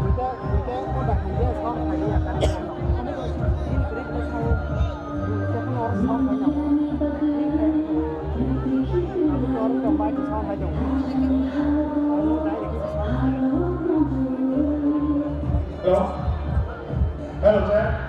দুইটা কো ডাকি দিয়ে sound ফাইং আকার in break তো sound সেখানে আর sound ফাইং না আমি আর কম্বাইন সাউন্ড ফাইং আর direct sound Hello, sir.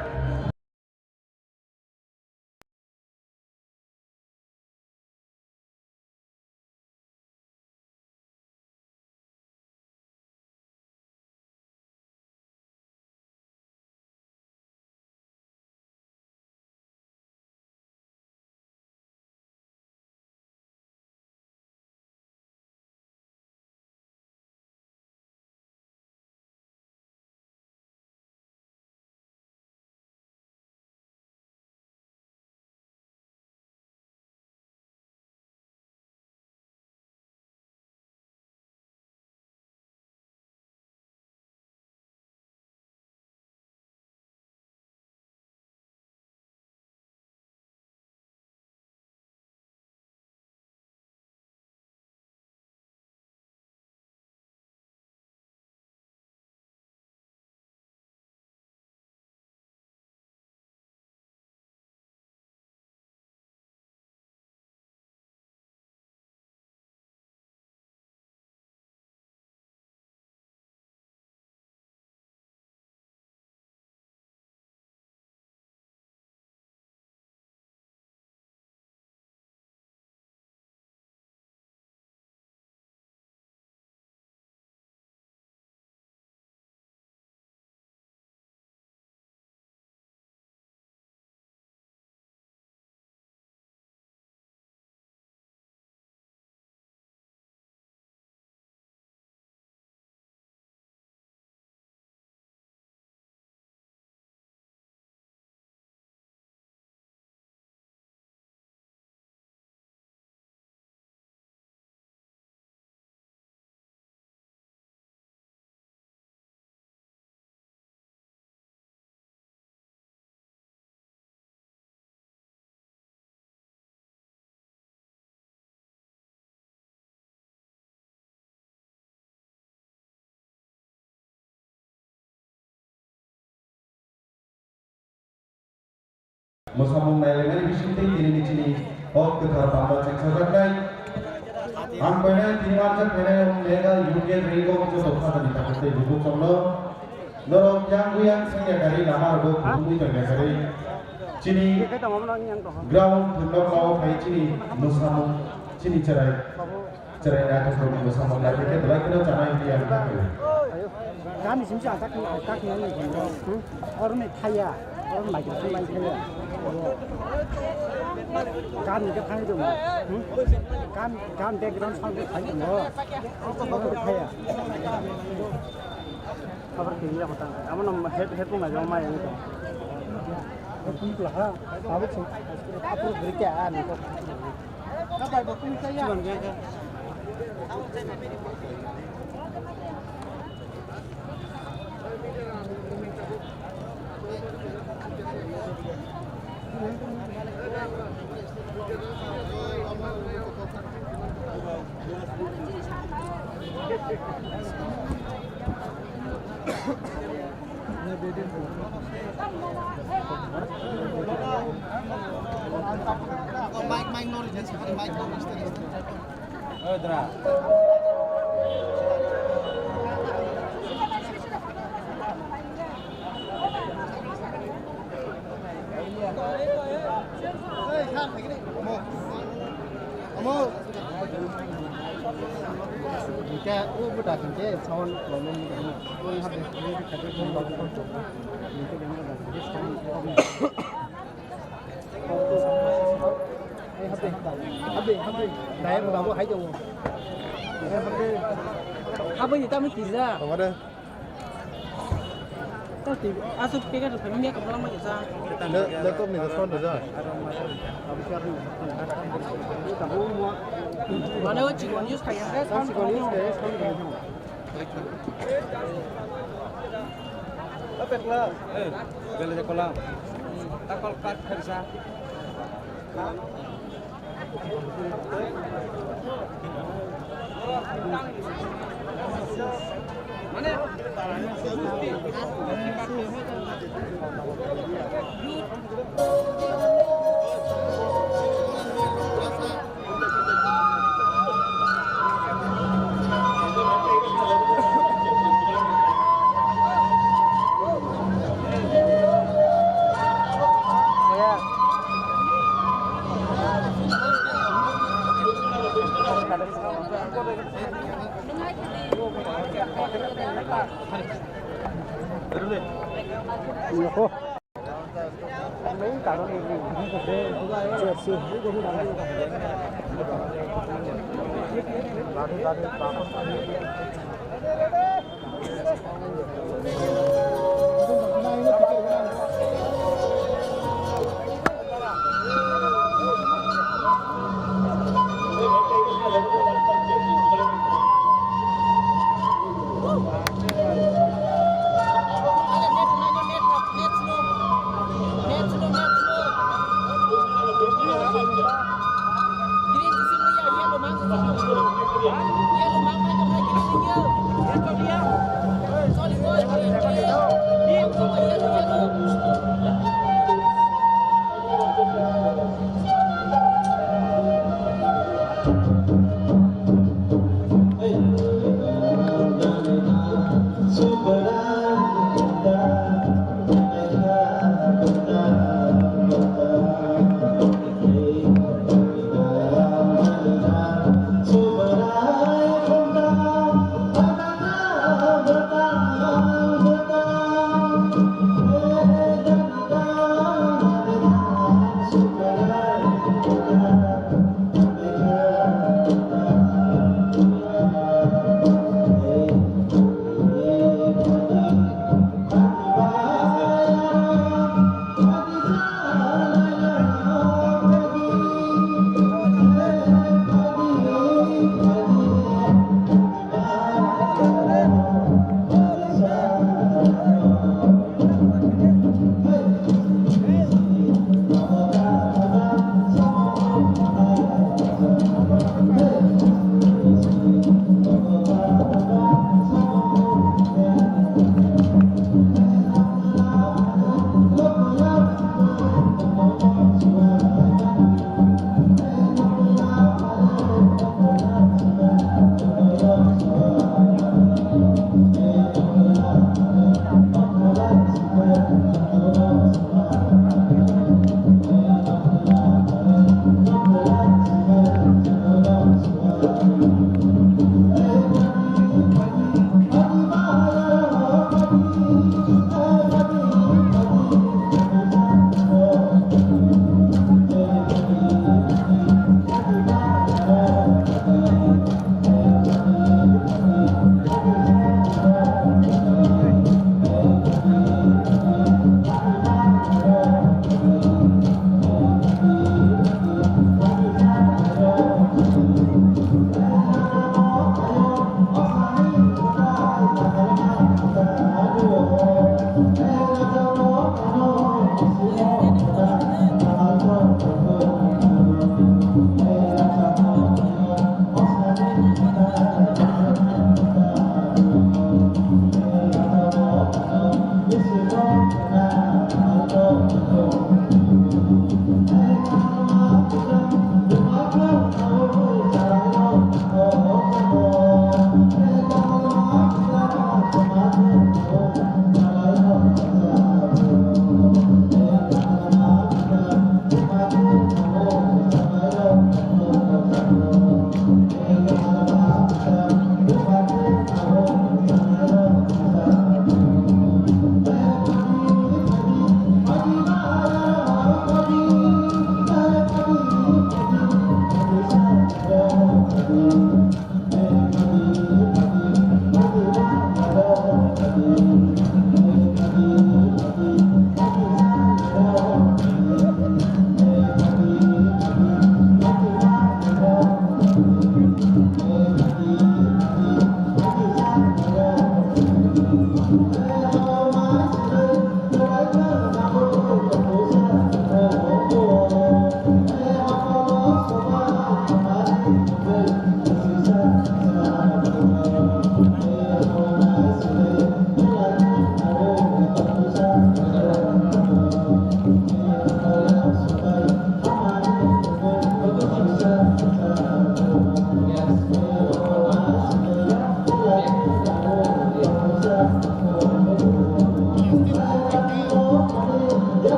Mosamung nailengani bisinti tini di sini hok ketar pambat seksa jagai angkanya tini macam kene lega UK ringo jo tokha tadi takute buku somno norok yang guyang senya dari nama argo kumbui tengah dari sini ground tundok lau kai sini Mosamung sini cerai na to Mosamung lagi ke telah kena cana ini yang kaki kami simsi atak ini orang ini kaya orang lagi kaya kan cái thay dùng can background sound cái thay dùng đó nó cái thay à apa kiri apa tang apa nama headphone aja mau main itu headphone lah apa sih apa berikan itu apa betul saya Mic no reason, mic no reason. Jika budak ini sound problem ini, orang habis ini kerja pun bagus pun, ini tu yang ada. Jadi sekarang habis, saya bawa hai jauh. Habis kita mesti lah. Ada Tapi asal kita tu kami dia kebelang macam sana. laptop ni sound ada Mana awak cikgu news kaya ada sound Subhanallah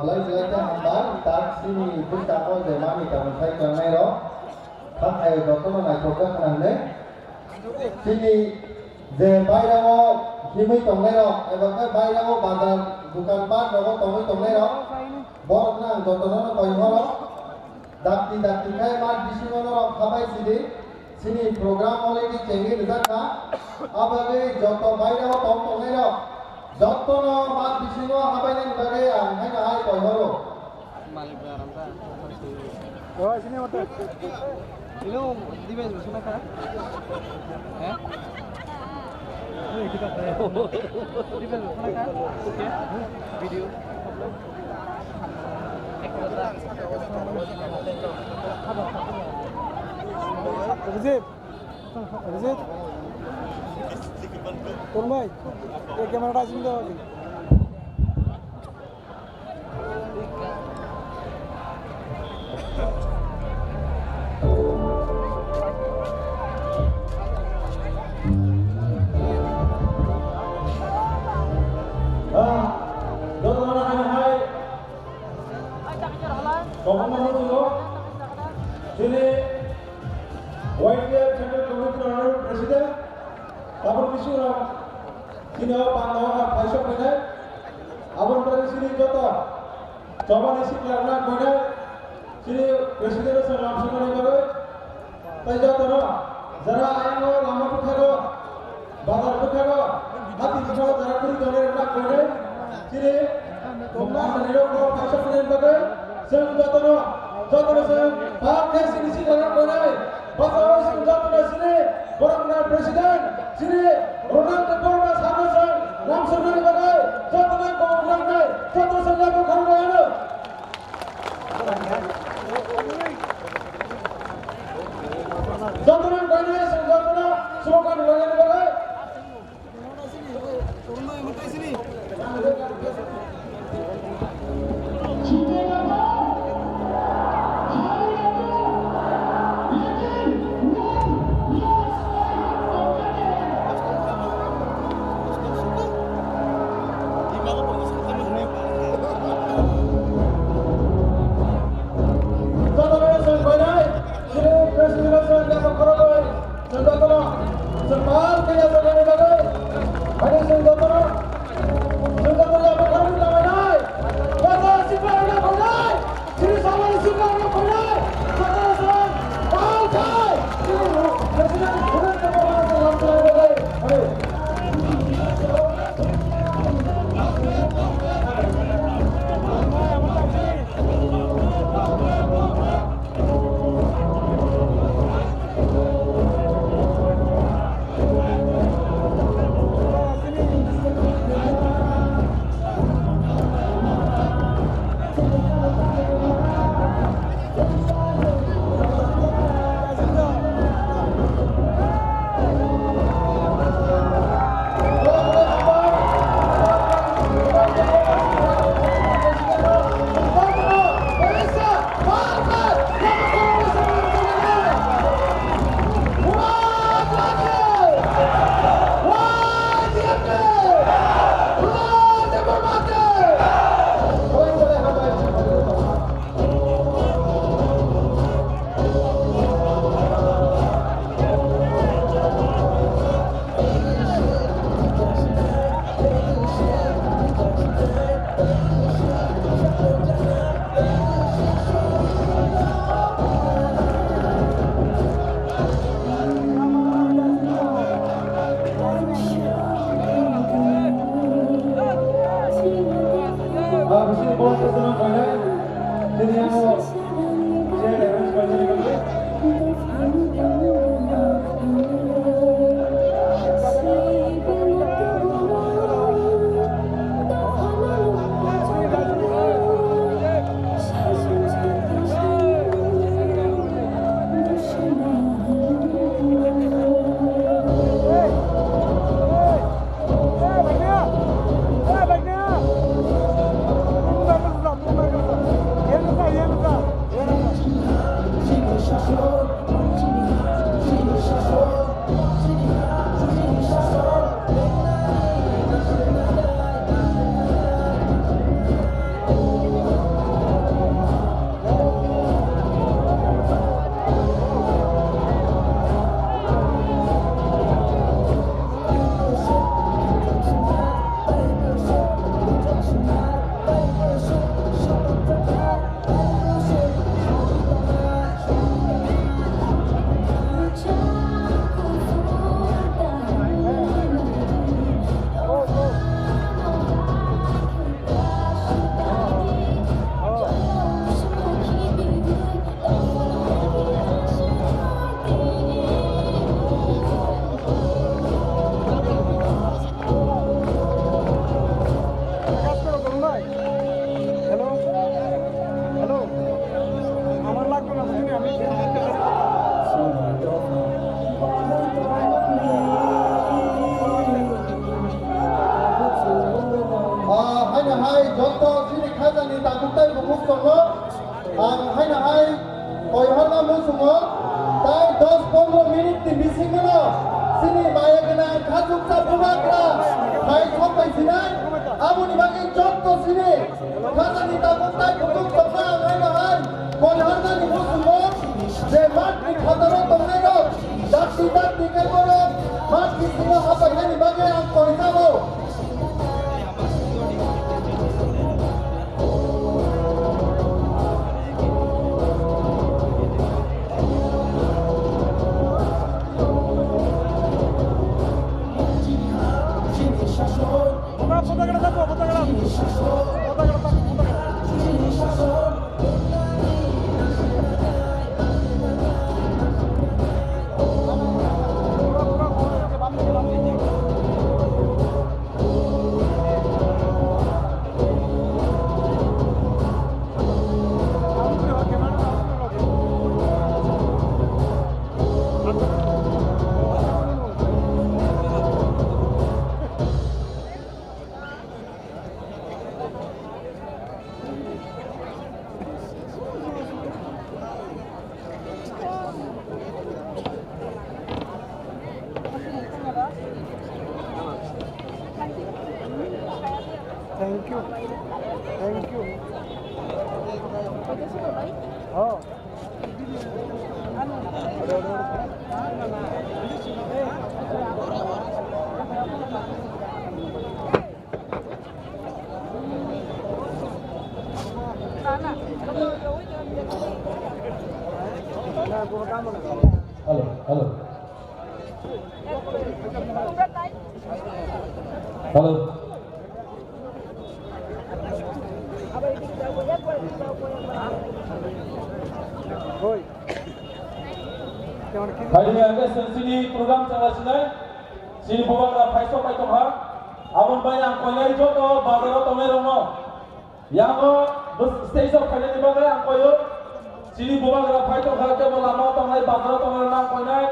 Belai-belainya hamba tak sini pustaka zemani kami saya kenai ro, tak ayo dokter nak coba kenai. Sini zembai ro, himui tongai ro, ebakai bai ro bazar bukan pan ro tongai ro, borok nang dokter ro koi ro, dakti kai mat bising ro khabai sini program already cengi dekat na, abagai joto bai ro tongai ro. Jotono mat bisino habai nen bagai ang hai na hai koi horo. Oh, sini mata. Ini di bawah sana kan? Ini kita tanya. Di bawah sana kan? Oke. Video. Abizit. Turmai. ये camera dancing दो अभी Kini pandangan Faisal ini, abang dari sini jatuh, coba di sini kerana mana, sini presiden salam semua ni bagai, tapi jatuh no, zara ayam lama pukago, bazar pukago, hati pukago zara kuri dollar nak mana, sini, kumpulan meniro ko Faisal ini bagai, seni jatuh no, seni, pakai sini orang mana, bazar sini jatuh sini, orang mana presiden, sini, orang terbaik. Nam Surya bagai, jatuhnya kau ulang deh, jatuh saja kau kamu ada. Jatuhnya kau ini, jatuhnya semua kau ulang deh bagai. Turun yang mana sini? songo ang hai na hai koi harna mu sungo tai 10-15 minit ti bising no sini maya kena khajuk sa bubakra hai khopai sinai amuni bagi jotto sini khaja ni ta tai bukuk songa hai na hai koi harna ni mu sungo je mat ni khadaro tongai ro dakti ke koro mat ki sungo hapai ni bagi ang koi sabo Thank you. Oh. Halo. Hari ini sini program jalankan. Sini bukan paisa paitong ha. Abang banyak koyai joto bazar to merongo. Yang bus stage of kali ni bagai ang koyo. Sini bukan paitong ha ke lama to ngai bazar to merongo koyai.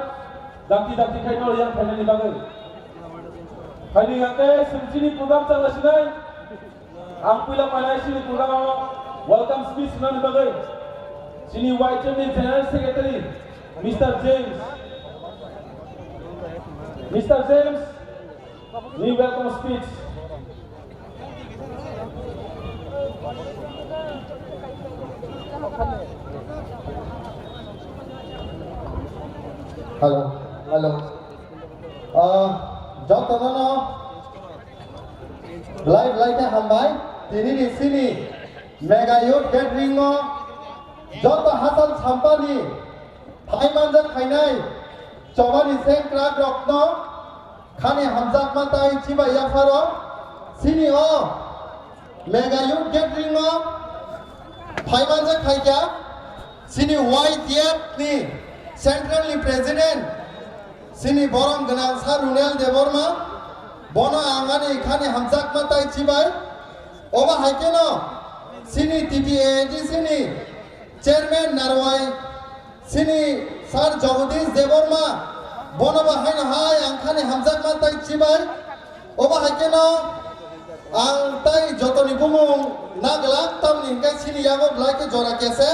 Dakti kai no yang kali ni bagai. Hari ini sini program jalankan. Ang pula mana sini program welcome speech nan bagai. Sini YTM General Secretary Mr. James, we welcome speech. Hello. Jotono live hambai. Tini di sini mega youth gathering mo. Joto Hasan Sampani. Hai manjat khainai chobani seng krak rokno khane hamjak matai chiba yafaro sini o mega youth gathering o hai manjat khaikya sini YTF ni central president sini borom ganang sa runel deborma bono angani khane hamjak matai chibai oba haikeno sini TPAG sini chairman narwai sini Sar Jagdish Deborma bonoba hain hai angkhane hamjak mantai chibai oba hakeno ang tai jotoni bumung naglak tamni kai sini yago blaike jora kese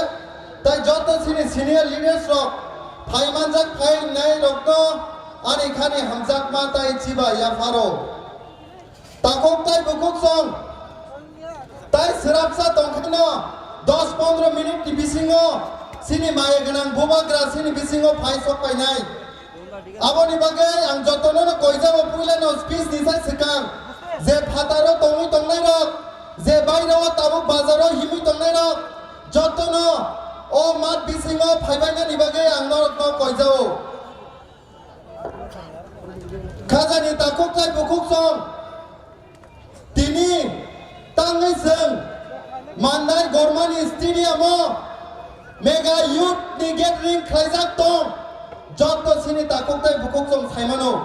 tai joto sini senior leaders rok thai manjak khai nai rokno ani khane hamjak mantai chibai ya faro takok tai bukuk song tai sirapsa tongkhano 10-15 minute ti bisingo sini maya ganang bubagra sini bisingo paisok painai aboni bagai ang jotono no koijabo puila no speech nisai sekang je phataro tongi tongnai rok je bairo tabuk bazaro himui tongnai rok jotono o mat bisingo phaibaina ni bagai ang no koijabo khajani takuk tai bukuk song tini tangai seng mandai gormani stadium mega youth ni gathering khlaijak tong joto sini takuk tai bukuk song saimano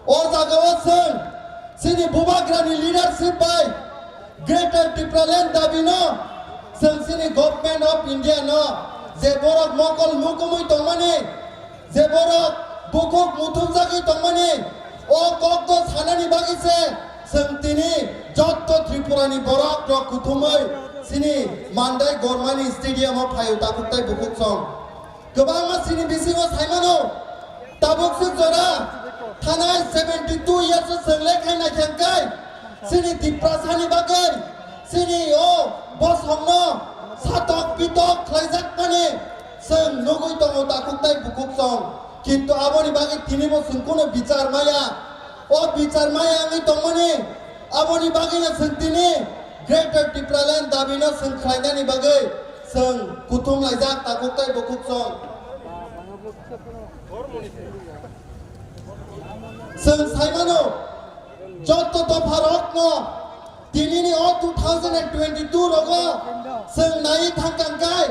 o jagao seng sini bubagrani leadership by greater Tipraland dabino seng sini government of India no je borok mokol mukumui tongmani je borok bukuk mutumjagi tongmani o kokto sanani bagise seng tini joto Tripurani borok rok kuthumai sini mandai gormani stadium of phayu takuktai bukuk song gobang ma sini bisingo saimano tabuk suk jora thanai 72 years sengle khaina khangkai sini diprasani bagai sini o bosongno satok pitok khlaijak pani seng nugui tongo takuktai bukuk song kintu aboni bagai tini bo sungkono bicar maya o bicar maya ngi tongmani aboni bagai na sentini Greater Tipraland dabino seng khlainani bagai seng kutum laijak takuktai bukuk song seng saimano joto to pharokno tinini o 2022 rogo seng nai thangkangkai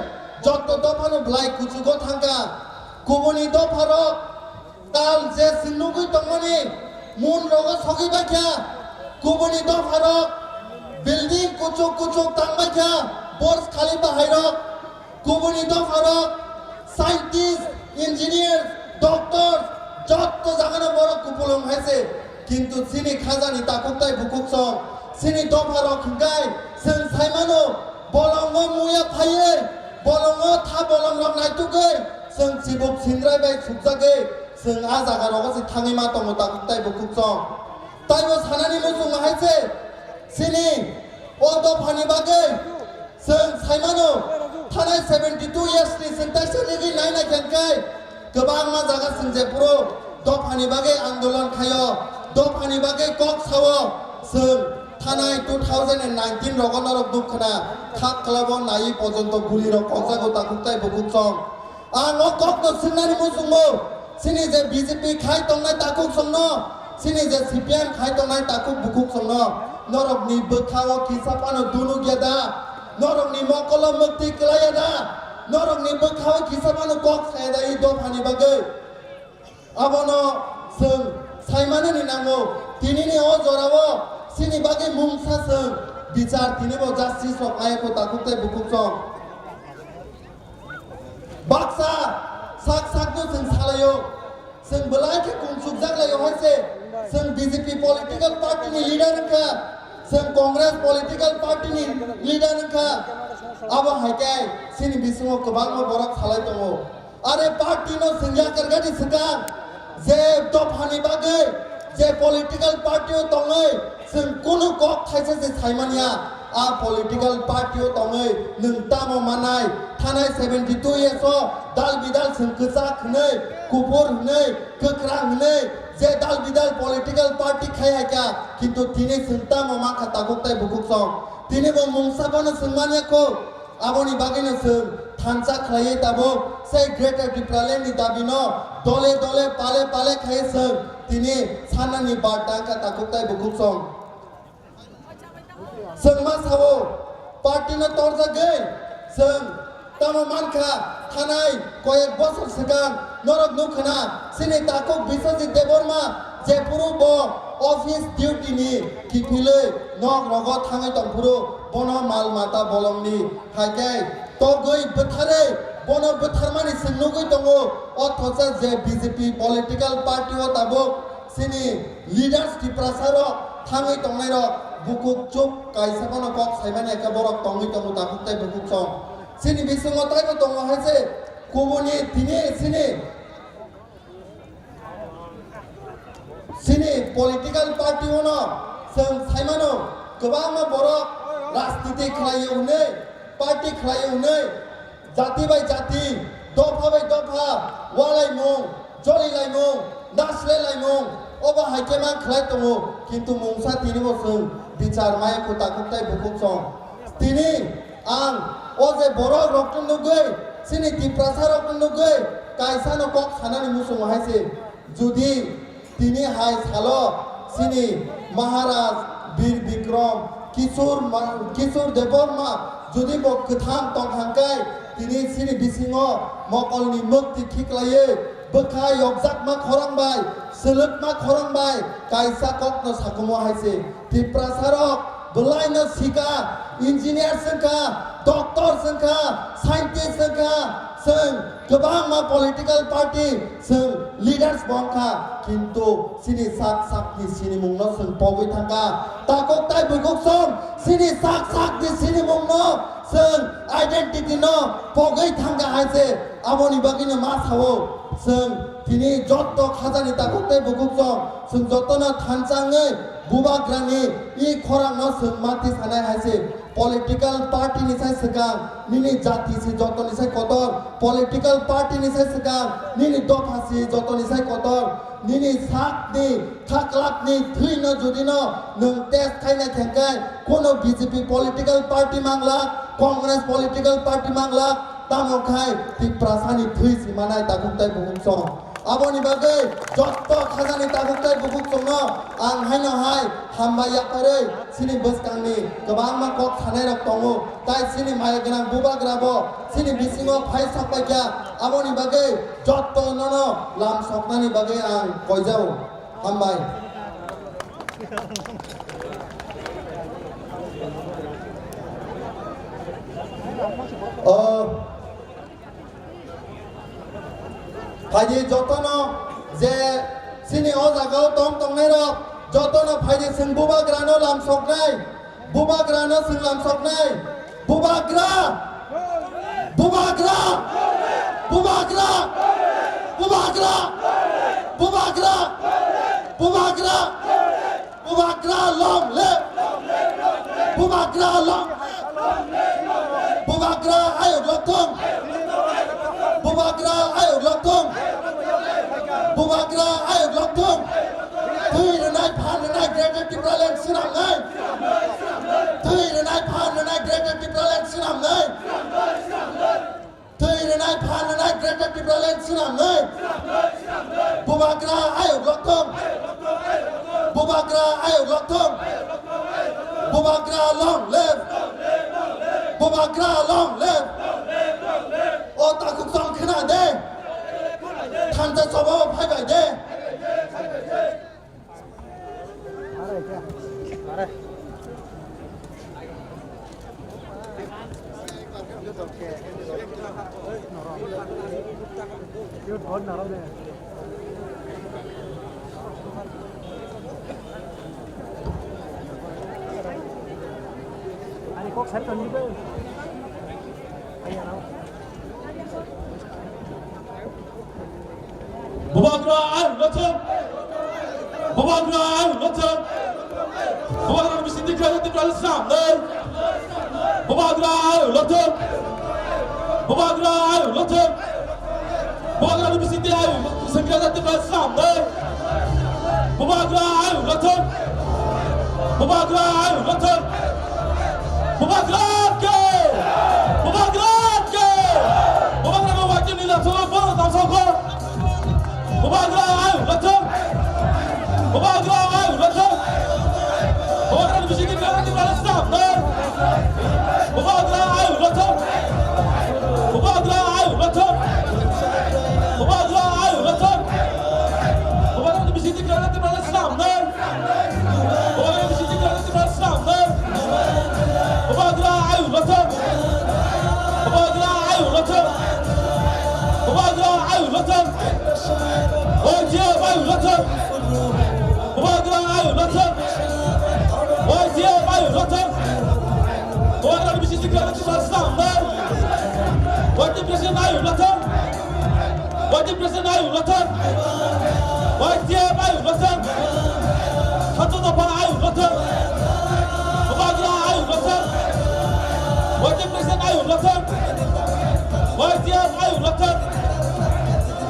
joto to phano blai kuchugo thangka kubuni to pharok tal je sinugui tongmani mun rogo sogi bakya kubuni to pharok building kuchuk kuchuk tangbakya Burj Khalifa hairok kubuni to pharok scientists engineers doctors joto jagano boro kupulong haise কিন্তু sini khajani takuktai bukuk song sini dopharok hingkai seng saimano bolongo muya phaye bolongo tha bolong rok naitugai seng sibuk sindrai bai sukjagai seng a jaga rok se thangi ma tongo takuktai bukuk song taibo sanani musung haise sini o dophani bagai seng saimano thanai 72 years ni sentai legi naina khangkai gobang ma jaga sengje puro dophani bagai andolon khayo dophani bagai kok sawo seng thanai 2019 rogonarok dukhna khak khalabo nai pojonto guli rok kokjago takuktai bukuk song ang o kok no sinani musungo sini je BJP khai tongnai takuk songno sini je CPM khai tongnai takuk bukuk songno norok ni bekhao kisapano dunu gyada norok ni mokolo mukti klayada norok ni bekhao kisapano kok saida I dophani bagai abono seng saimano ni nango tinini o jorawo sini bagai mungsa seng bicar tinibo justice rok ayako takuktai bukuk song baksa sak sak no seng salayo seng belai ke kungsuk jaglayo haise seng BJP political party ni leader ka seng Congress political party ni leader ka abo haikai sini bisingo kobang mo borok salai tongo are party no sengya kargadi sekang je dophani bagai je political party o tongai seng kono kok thaise je saimania a political party o tongai nungtamo manai thanai 72 years o dal bidal seng kechak hnei kupur hnei kekrang hnei je dal bidal political party khai haika kintu tini sengtamo ma takuktai bukuk song tini bo mungsabano sengmania ko aboni bagino seng thansa khlai tabo sei Greater Tipraland ni dabino dole dole pale pale khai seng tini sanani barta ka takuktai bukuk song seng ma sabo party no torja gai seng tamo mankha thanai koyek bosor segang norok nukhna sini takuk Biswajit Deborma je puru bo office duty ni kipilei nok rogo thangai tongpuru bono mal mata bolongni haikai togoi bethare bono betharmani sinugui tongo othosa je BJP political party o tabo sini leaders ki prasaro thangai tongnai rok bukuk chup kaisabano kok saimani eka borok tongi tongo takuktai bukuk song sini bisingo taibo tongo haise kubuni tini sini political party ono seng saimano gobang borok rajniti khlaiyo nei party khlaiyo nei jati bai jati dopha bai dopha walai mung joli lai mung nasle lai mung oba haikema khlai tongo kintu mungsa tini bo seng bicar maya ko takuktai bukuk song tini ang oje borok rokton nugui sini tiprasa rokton nugui kaisano kok sanani musung haise judi tini hai salo sini Maharaj Bir Bikram Kishor Deborma judi bo ketham tong hangkai tini sini bisingo mokolni mukti khiklaye bekhai yokjak ma khorang bai seluk ma khorang bai kaisa kok no sakumo haise tiprasarok belai no sika engineer sengka doctor sengka scientist sengka जों गोबां मा political party जों lidars बंखा किन्तु सिनि साक साकनि सिनि मुंनो जों पगै थांगा ताकक ताइ बुगुक सम सिनि साक साकनि सिनि मुंनो जों आइडेन्टिटी न पगै थांगा हायसे आबनि बागिनो मा सावो जों दिनै जत्त खाजानि ताकक ताइ बुगुक सम जों जत्तनो थानचाङै बुबाग्रानि इ खरांनो जों माथि सानाय हायसे पलिटिकल पार्टी निसाय सिगां निनि जाति सि जत्त निसाय कदर पलिटिकल पार्टी निसाय सिगां निनि दफा सि जत्त निसाय कदर निनि साकनि थाकलाकनि थैनो जुदिनो नों टेस्ट खायना खेंखाय कोनो बीजेपी पलिटिकल पार्टी मांला कांग्रेस पलिटिकल पार्टी मांला तामखाय तिप्रासानि थै सिमानाय ताकुंताय बुहुमसं आबनि बागै जत्त खाजानि ताकुंताय बुहुमसंनो आं हायनोहाय हामबायाखै सिनि बसकांनि गोबां मा कक थानाय रक दङो ताइ सिनि माय गोनां बुबाग्राबो सिनि बिसिङो फाइ सापायखा आबनि बागै जत्त ननो लाम सकनानि बागै आं कयजाव हामबाय फाइदि जतनो जे सिनि ओ जागाव तंग तंगनाय रक जतनो फाइदि जों बुबाग्रानो लाम सकनाय बुबाग्रानो जों लाम सकनाय बुबाग्रा बुबाग्रा बुबाग्रा बुबाग्रा बुबाग्रा बुबाग्रा बुबाग्रा लम ले बुबाग्रा लम बुबाग्रा आयोग लथं बुबाग्रा आयोग लथं बुबाग्रा आयोग लथं थैरनाय फाननाय ग्रेटर टिप्रालेन्ड सिनामनाय थैरनाय फाननाय ग्रेटर टिप्रालेन्ड सिनामनाय थैरनाय फाननाय ग्रेटर टिप्रालेन्ड सिनामनाय बुबाग्रा आयोग लथं बुबाग्रा आयोग लथं बुबाग्रा लं लेफ बुबाग्रा लं लेफ ओ ताकुक सम खोना दे थानजा सबाव फायबाय दे Ani kok set kan juga. Ayo now. Bubagra ayo lotong Bubagra ayo lotong Bubagra mesti dikira tinggal sampai Bubagra ayo lotong Bubagra ayo lotong Bubagra mesti dikira tinggal sampai Bubagra ayo lotong Bubagra ayo lotong Bubagra ke Bubagra ke Bubagra mau wajib ni lah semua pun tak sangka Bubagra ayo lotong Bubagra ayo lotong Bubagra di sini kan di dalam sampai Bubagra ayo lotong Bubagra ayo lotong Bubagra ayo lotong Bubagra di sini kan di dalam sampai Bubagra di sini kan di dalam sampai Bubagra ayo lotong Bubagra ayo lotong Bubagra ayo lotong Wajib ayo lotong Bubagra ayo lotong Wajib ayo lotong Bubagra di sini kan di dalam sampai Wajib presiden ayo lotong Wajib presiden ayo lotong Wajib ayo lotong Satu topan ayo lotong Bubagra ayo lotong Wajib presiden ayo lotong Wajib ayo lotong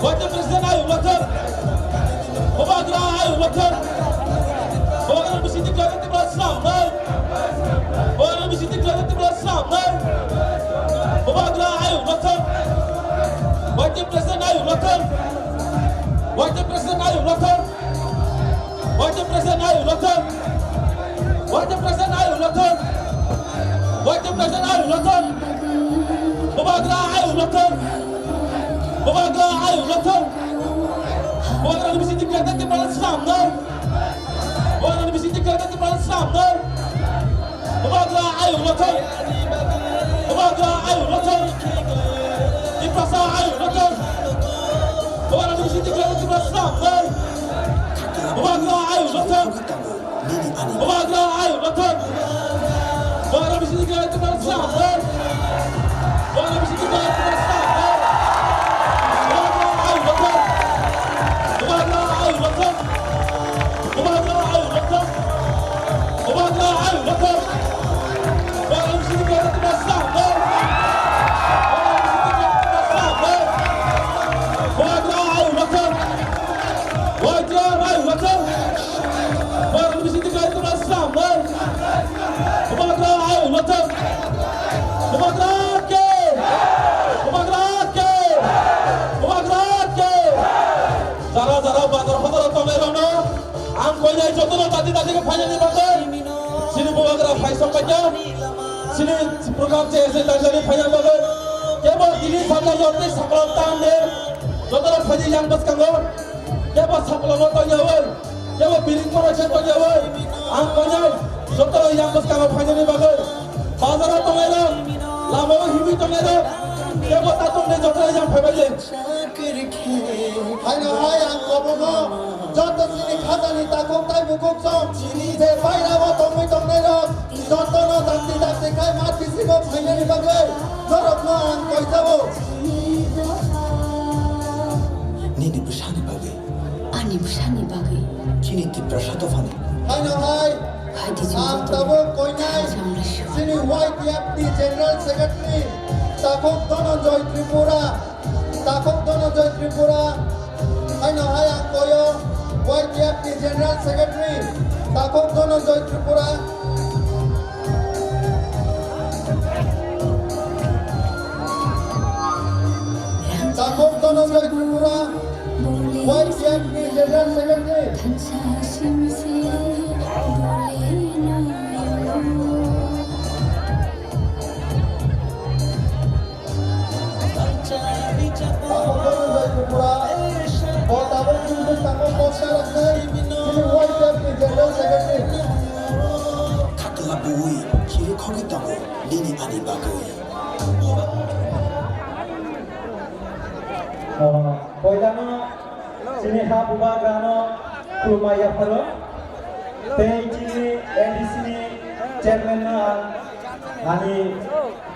Wajib presiden ayo lotong Bubagra ayo lotong Bubagra di sini kan di dalam sampai Bubagra di sini kan di dalam sampai Bubagra ayo lotong Wajib presiden ayo lotong Wajib presiden ayo lotong Wajib presiden ayo lotong Wajib presiden ayo lotong Wajib presiden ayo lotong Bubagra ayo lotong Bubagra ayo lotong Bubagra di sini kan di dalam sampai Bubagra di sini kan di dalam sampai Bubagra ayo lotong Bubagra ayo lotong prasa ayo betul. Bubagra di sini kita prasa. Bubagra ayo betul. Bubagra ayo betul. Bubagra di sini kita prasa. Bubagra di sini kita prasa. Bubagra ayo betul. Bubagra ayo betul. Bubagra ayo betul. Bubagra ayo betul. Bubagra di sini kita prasa. Zara bazar hodar tomerono ang koyai jotono tadi ke phanyani bagai sini Bubagra phai sampainya sini program CSA tadi phanyani bagai kebo dini sabla yote saklam tamne jotono phanyani yang bas kango kebo saklam to nyawai kebo biring pora chen to nyawai ang koyai jotono yang bas kango phanyani bagai bazar tomero lamo himi tomero kebo tatumne jotono yang phaibaje Haino hai ang kobogo joto sini khazani takong tai bukok som je paira bo tongmai tongnai rok joto no dakti kai mat bisi bo phainani bagai jorok no ang koisabo Nini busani bagai Ani busani bagai kini ti prasado fani Haino hai Hadi ang tabo koinai sini YTFT General Secretary takong Dhananjay Tripura Haino hai ang koyo YTFT General Secretary takong Dhananjay Tripura takong Dhananjay Tripura YTFT General Secretary takong Dhananjay Tripura o takong Tripura takong Poster Rakhai sini YTFT General Secretary kakla bui kiri khogi tango Nini ani bagai Koidano sini ha Bubagra no kulmaya pharo tei chini ADC ni chairman no ani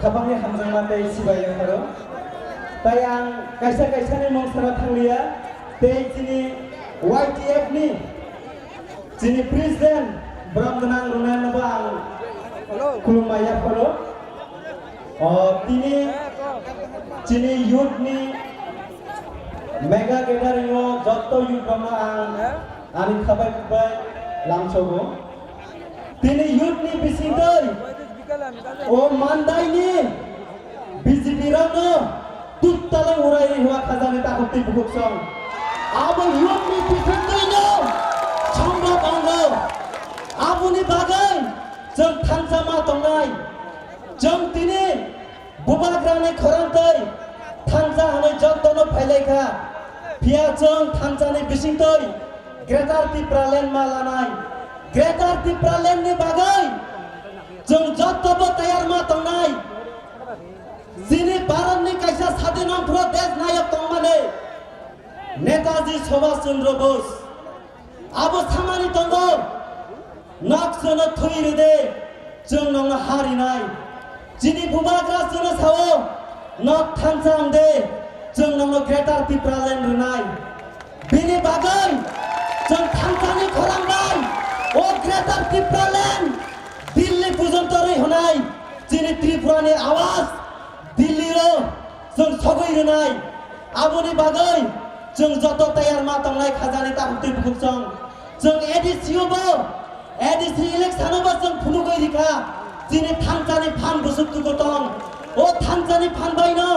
khabangni hamjangma tei sibaya pharo tai ang kaisa ni mongsara thanglia tei chini YTF ni chini president Bramdanang Runal no bang kulmaya pharo tini chini youth ni mega gathering o joto youth rama ang ani khabai lamchogo tini youth ni bisingdai o mandai ni BJP rano tuttale urai hua khazani takoti bukuksong abo youth ni bisingdai no chamba bango abuni bagai jong thansama tongnai jong tini Bubagra ni khorantai thansa hanai jotono phailai kha Piachong thansani bisingtoi Greater Tripura Land malanai Greater Tripura Land ni bagai jong jotobo tayar ma tongnai sini Bharat ni kaisa sadinam pro desh nayak tongmane Netaji Subhash Chandra Bose abo samani tongo naksono thoiride jong nongna harinai jini Bubagra sono sawo nok thansangde jong nongno Greater Tripura Land runai bini bagai jong thansani khorangbai o Greater Tripura Land Delhi pujontoi honai jini Tripura ni awaz Delhi ro jong sogoi runai aboni bagai jong joto tayar ma tongnai khazani takti bukuksong jong ADC bo ADC election bo jong phunugoi rika jini thansani phan busuk gotong o thansani phan baino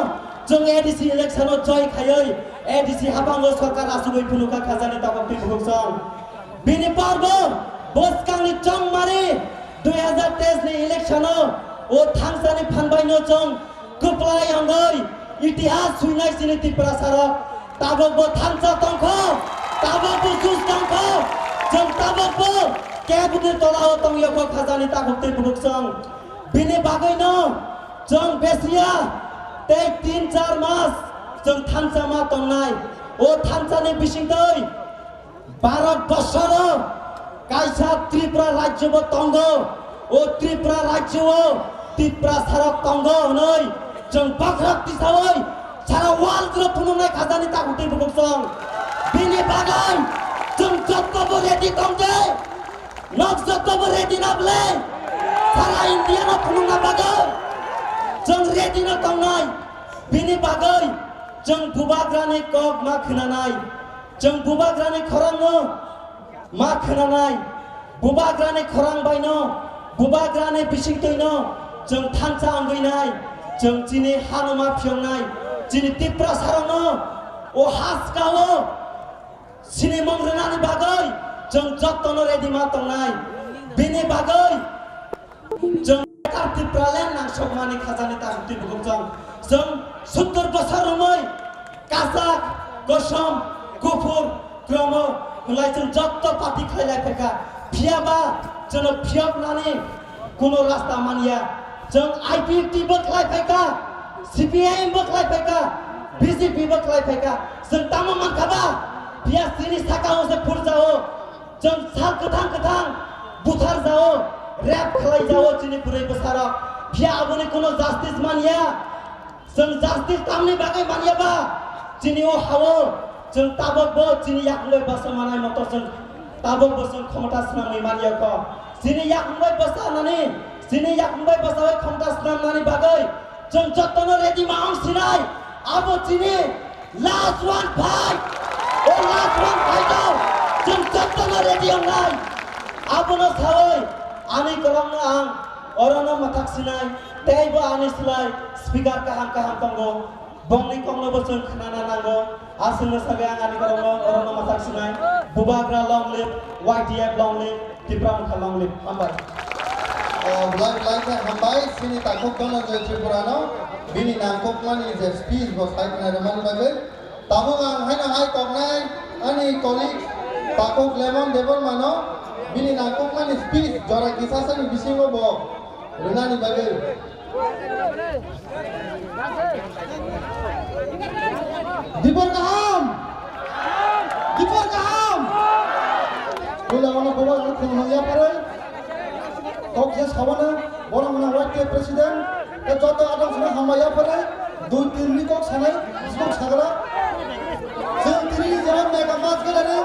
jong ADC election joy khayoi ADC habango sarkar asugoi phunuka khazani takti bukuksong bini parbo boskangni chong mari 2023 ni election o thansani phan baino jong kuplai angoi itihas suinai sini Tripura sarok tabok bo thansa tongkho tabok bo sus tongkho jong tabok bo kebudir tolao tongyoko khazani takti bukuksong bini bagai no jong besia tei 3-4 mas जों थानसा मा तंनाय ओ थानसानि बिसिंदै भारत बर्षर कायसा त्रिपुरा राज्यबो तंगो ओ त्रिपुरा राज्यो त्रिपुरा सारा तंगो नै जों बाख्राक दिसावै सारा वाल group फुनुनाय खाजानि ताकुति बुगसं बिनि बागै जों जत्तबो रेडि तंदे नक जत्तबो रेडि नाबले सारा इंडिया न फुनुना बागै जों रेडि न तंनाय बिनि बागै जों बुबाग्रानि कक मा खोनानाय जों बुबाग्रानि खरांनो मा खोनानाय बुबाग्रानि खरां बायनो बुबाग्रानि बिसिंतैनो जों थानसा आंगैनाय जों दिनै हानुमा फियंनाय दिनै त्रिपुरा सारावनो ओ हासकावो सिनि मंग्रेनानि बागै जों जत्तनो रेडि मा तंनाय बिनि बागै जों त्रिपुरा लेन नांसकमानि खाजानि ताकुति बुगसं जों 70 बोसोर रुमै कासाक गोसोम गुफुर ग्रमो हुलाय जों जत्त पार्टी खायलाय फेका फियाबा जों फियबनानि कुनो रास्ता मानिया जों आईपीएफटी बो खाय फेका सीपीआईएम बो खाय फेका बीजेपी बो खाय फेका जों तामा मानखाबा फिया सिनि साकाओ से फुर जाओ जों साल कथां बुथार जाओ रैप खालाय जाओ जिनि बुरै बोसारा फिया आबुनि कुनो जस्टिस मानिया जों जस्टिस तामनि बागै मानियाबा जिनि ओ हावो जों ताबकबो जिनि याखंबाय बसा मानाय मत जों ताबकबो जों क्षमता स्नामै मानियाख जिनि याखंबाय बसानानै जिनि याखंबाय बसावै क्षमता स्नामनानै बागै जों जत्तनो रेडि मां सिनाय आबो जिनि लास्ट वन फाइट ओ लास्ट वन फाइटआव जों जत्तनो रेडि आंनाय आबोनो सावै आनि कलमनो आं अरनो मथाक सिनाय तेबो आनि सिलाय स्पीकार kaham तंगो बंनि कंनो जों खोनाना नांगौ आसनो सगे आं आनि कलमनो अरनो मथाक सिनाय बुबाग्रा long live YTF long live Tripura मुखा लंग लिव हामबाय like hambai sini takok dono je Tripurano bini nangkok mani je speech bo sai kana raman bagai tabung ang haina hai koknai ani colleague takok lemon debor mano bini nangkok mani speech jora kisasani bisingo bo runani bagai dibor kaham kula ono bobo ang khunhaya parai kok je sabana borong na wakil presiden e joto adam suna hamaya parai 2-3 ni kok sanai isbok sagala जों दिनै जेराव mega मास गेलेदों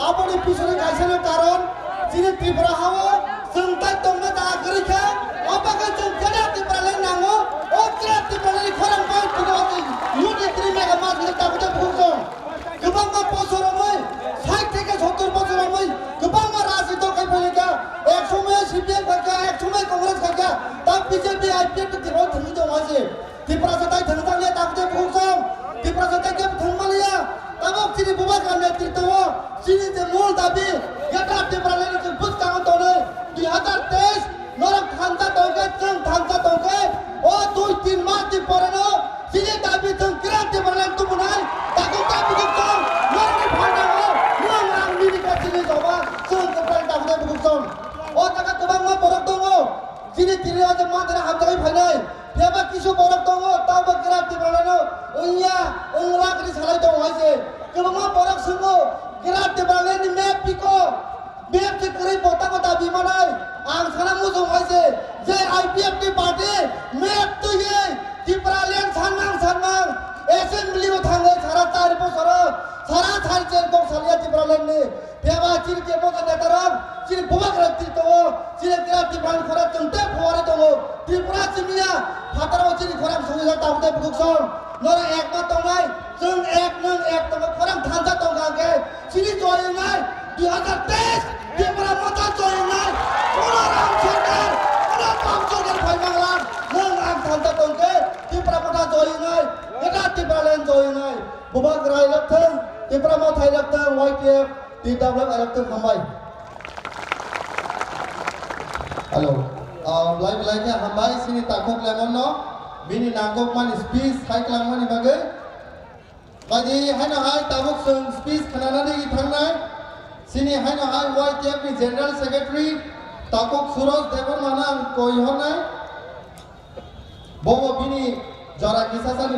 आबोनि पिछने गायसनो कारण जिनि त्रिपुरा हावो जों ता तंनो दा गरिखा अबागा जों केना त्रिपुरा ले नांगो ओ त्रिपुरा ले खरां बाय तिनो युनि त्रि मेगा मास गेले ताबुते बुंजों गोबां बोसोरावै 60 থেকে 70 बोसोरावै गोबां राजनीति खायफालेका एक समय सीपीएम खायका एक समय कांग्रेस खायका ता बीजेपी आईपीएफ तिरो थि दं आजे त्रिपुरा सताय थंसाले ताबुते बुंजों त्रिपुरा सताय के थंमालिया तबक सिनि बुबाग्रा नेतृत्व सिनि जे मूल दाबी याता त्रिपुरा ले जों बुस्ताङो तने 2023 नरक थांजा तंगे जों थांजा तंगे ओ 2-3 मास दि परनो सिनि दाबी जों क्रांति बरलां तुमनाय ताको ताबी जों नरनि फानाङो नों आं मिनिका सिनि जबा जों त्रिपुरा दाबुते बुगसं ओ ताका गोबां मा बरक दङ सिनि तिरिया जों मादरा हाबजाय फायनाय फेबा किसु बरक दङ ताबो क्रांति बरलानो ओइया ओंलागनि सालाय दङ हायसे गोबां बरक संगो क्रांति बरलानि मेप पिको मेप तिकरै बताको दाबी मानाय आं साना मोजों हायसे जे आईपीएफटी पार्टी मेप तुयै त्रिपुरा लेन साननां एसेंब्ली में थाङो सारा 4 बोसोर सारा थारचेन को सालिया त्रिपुरा लेननि फेबा चिनि के बगा नेतारं चिनि बुबाग्रा त्रित्व चिनि त्रिपुरा खरा चंते फवारे दङ त्रिपुरा चिमिया फाताराव चिनि खरा संगिसा ताबुते बुगसं नरा एक मा तंनाय जों एक नों एक तंग खरा थांजा तंगाके चिनि जयनाय 2023 त्रिपुरा मता जयनाय कोलाराम सरकार कोला काम सरकार फाइमांला नों आं थांजा तंगे त्रिपुरा मता जयनाय एटा त्रिपुरा लेन जयनाय बुबाग्रा इलेक्थों त्रिपुरा मा थाइ इलेक्थों YTF TWF इलेक्थों हामबाय हेलो लाइक हामबाय सिनि ताखक लेमन न बिनि नांगक मानि स्पीच हाइक्लांमानि बागै बायदि हायना हाय ताबुक जों स्पीच खोनानानै थांनाय सिनि हायना हाय YTF नि जनरल सेक्रेटारि ताकक सुरज देबरमाना कयहरनाय बबो बिनि जरा किसासानि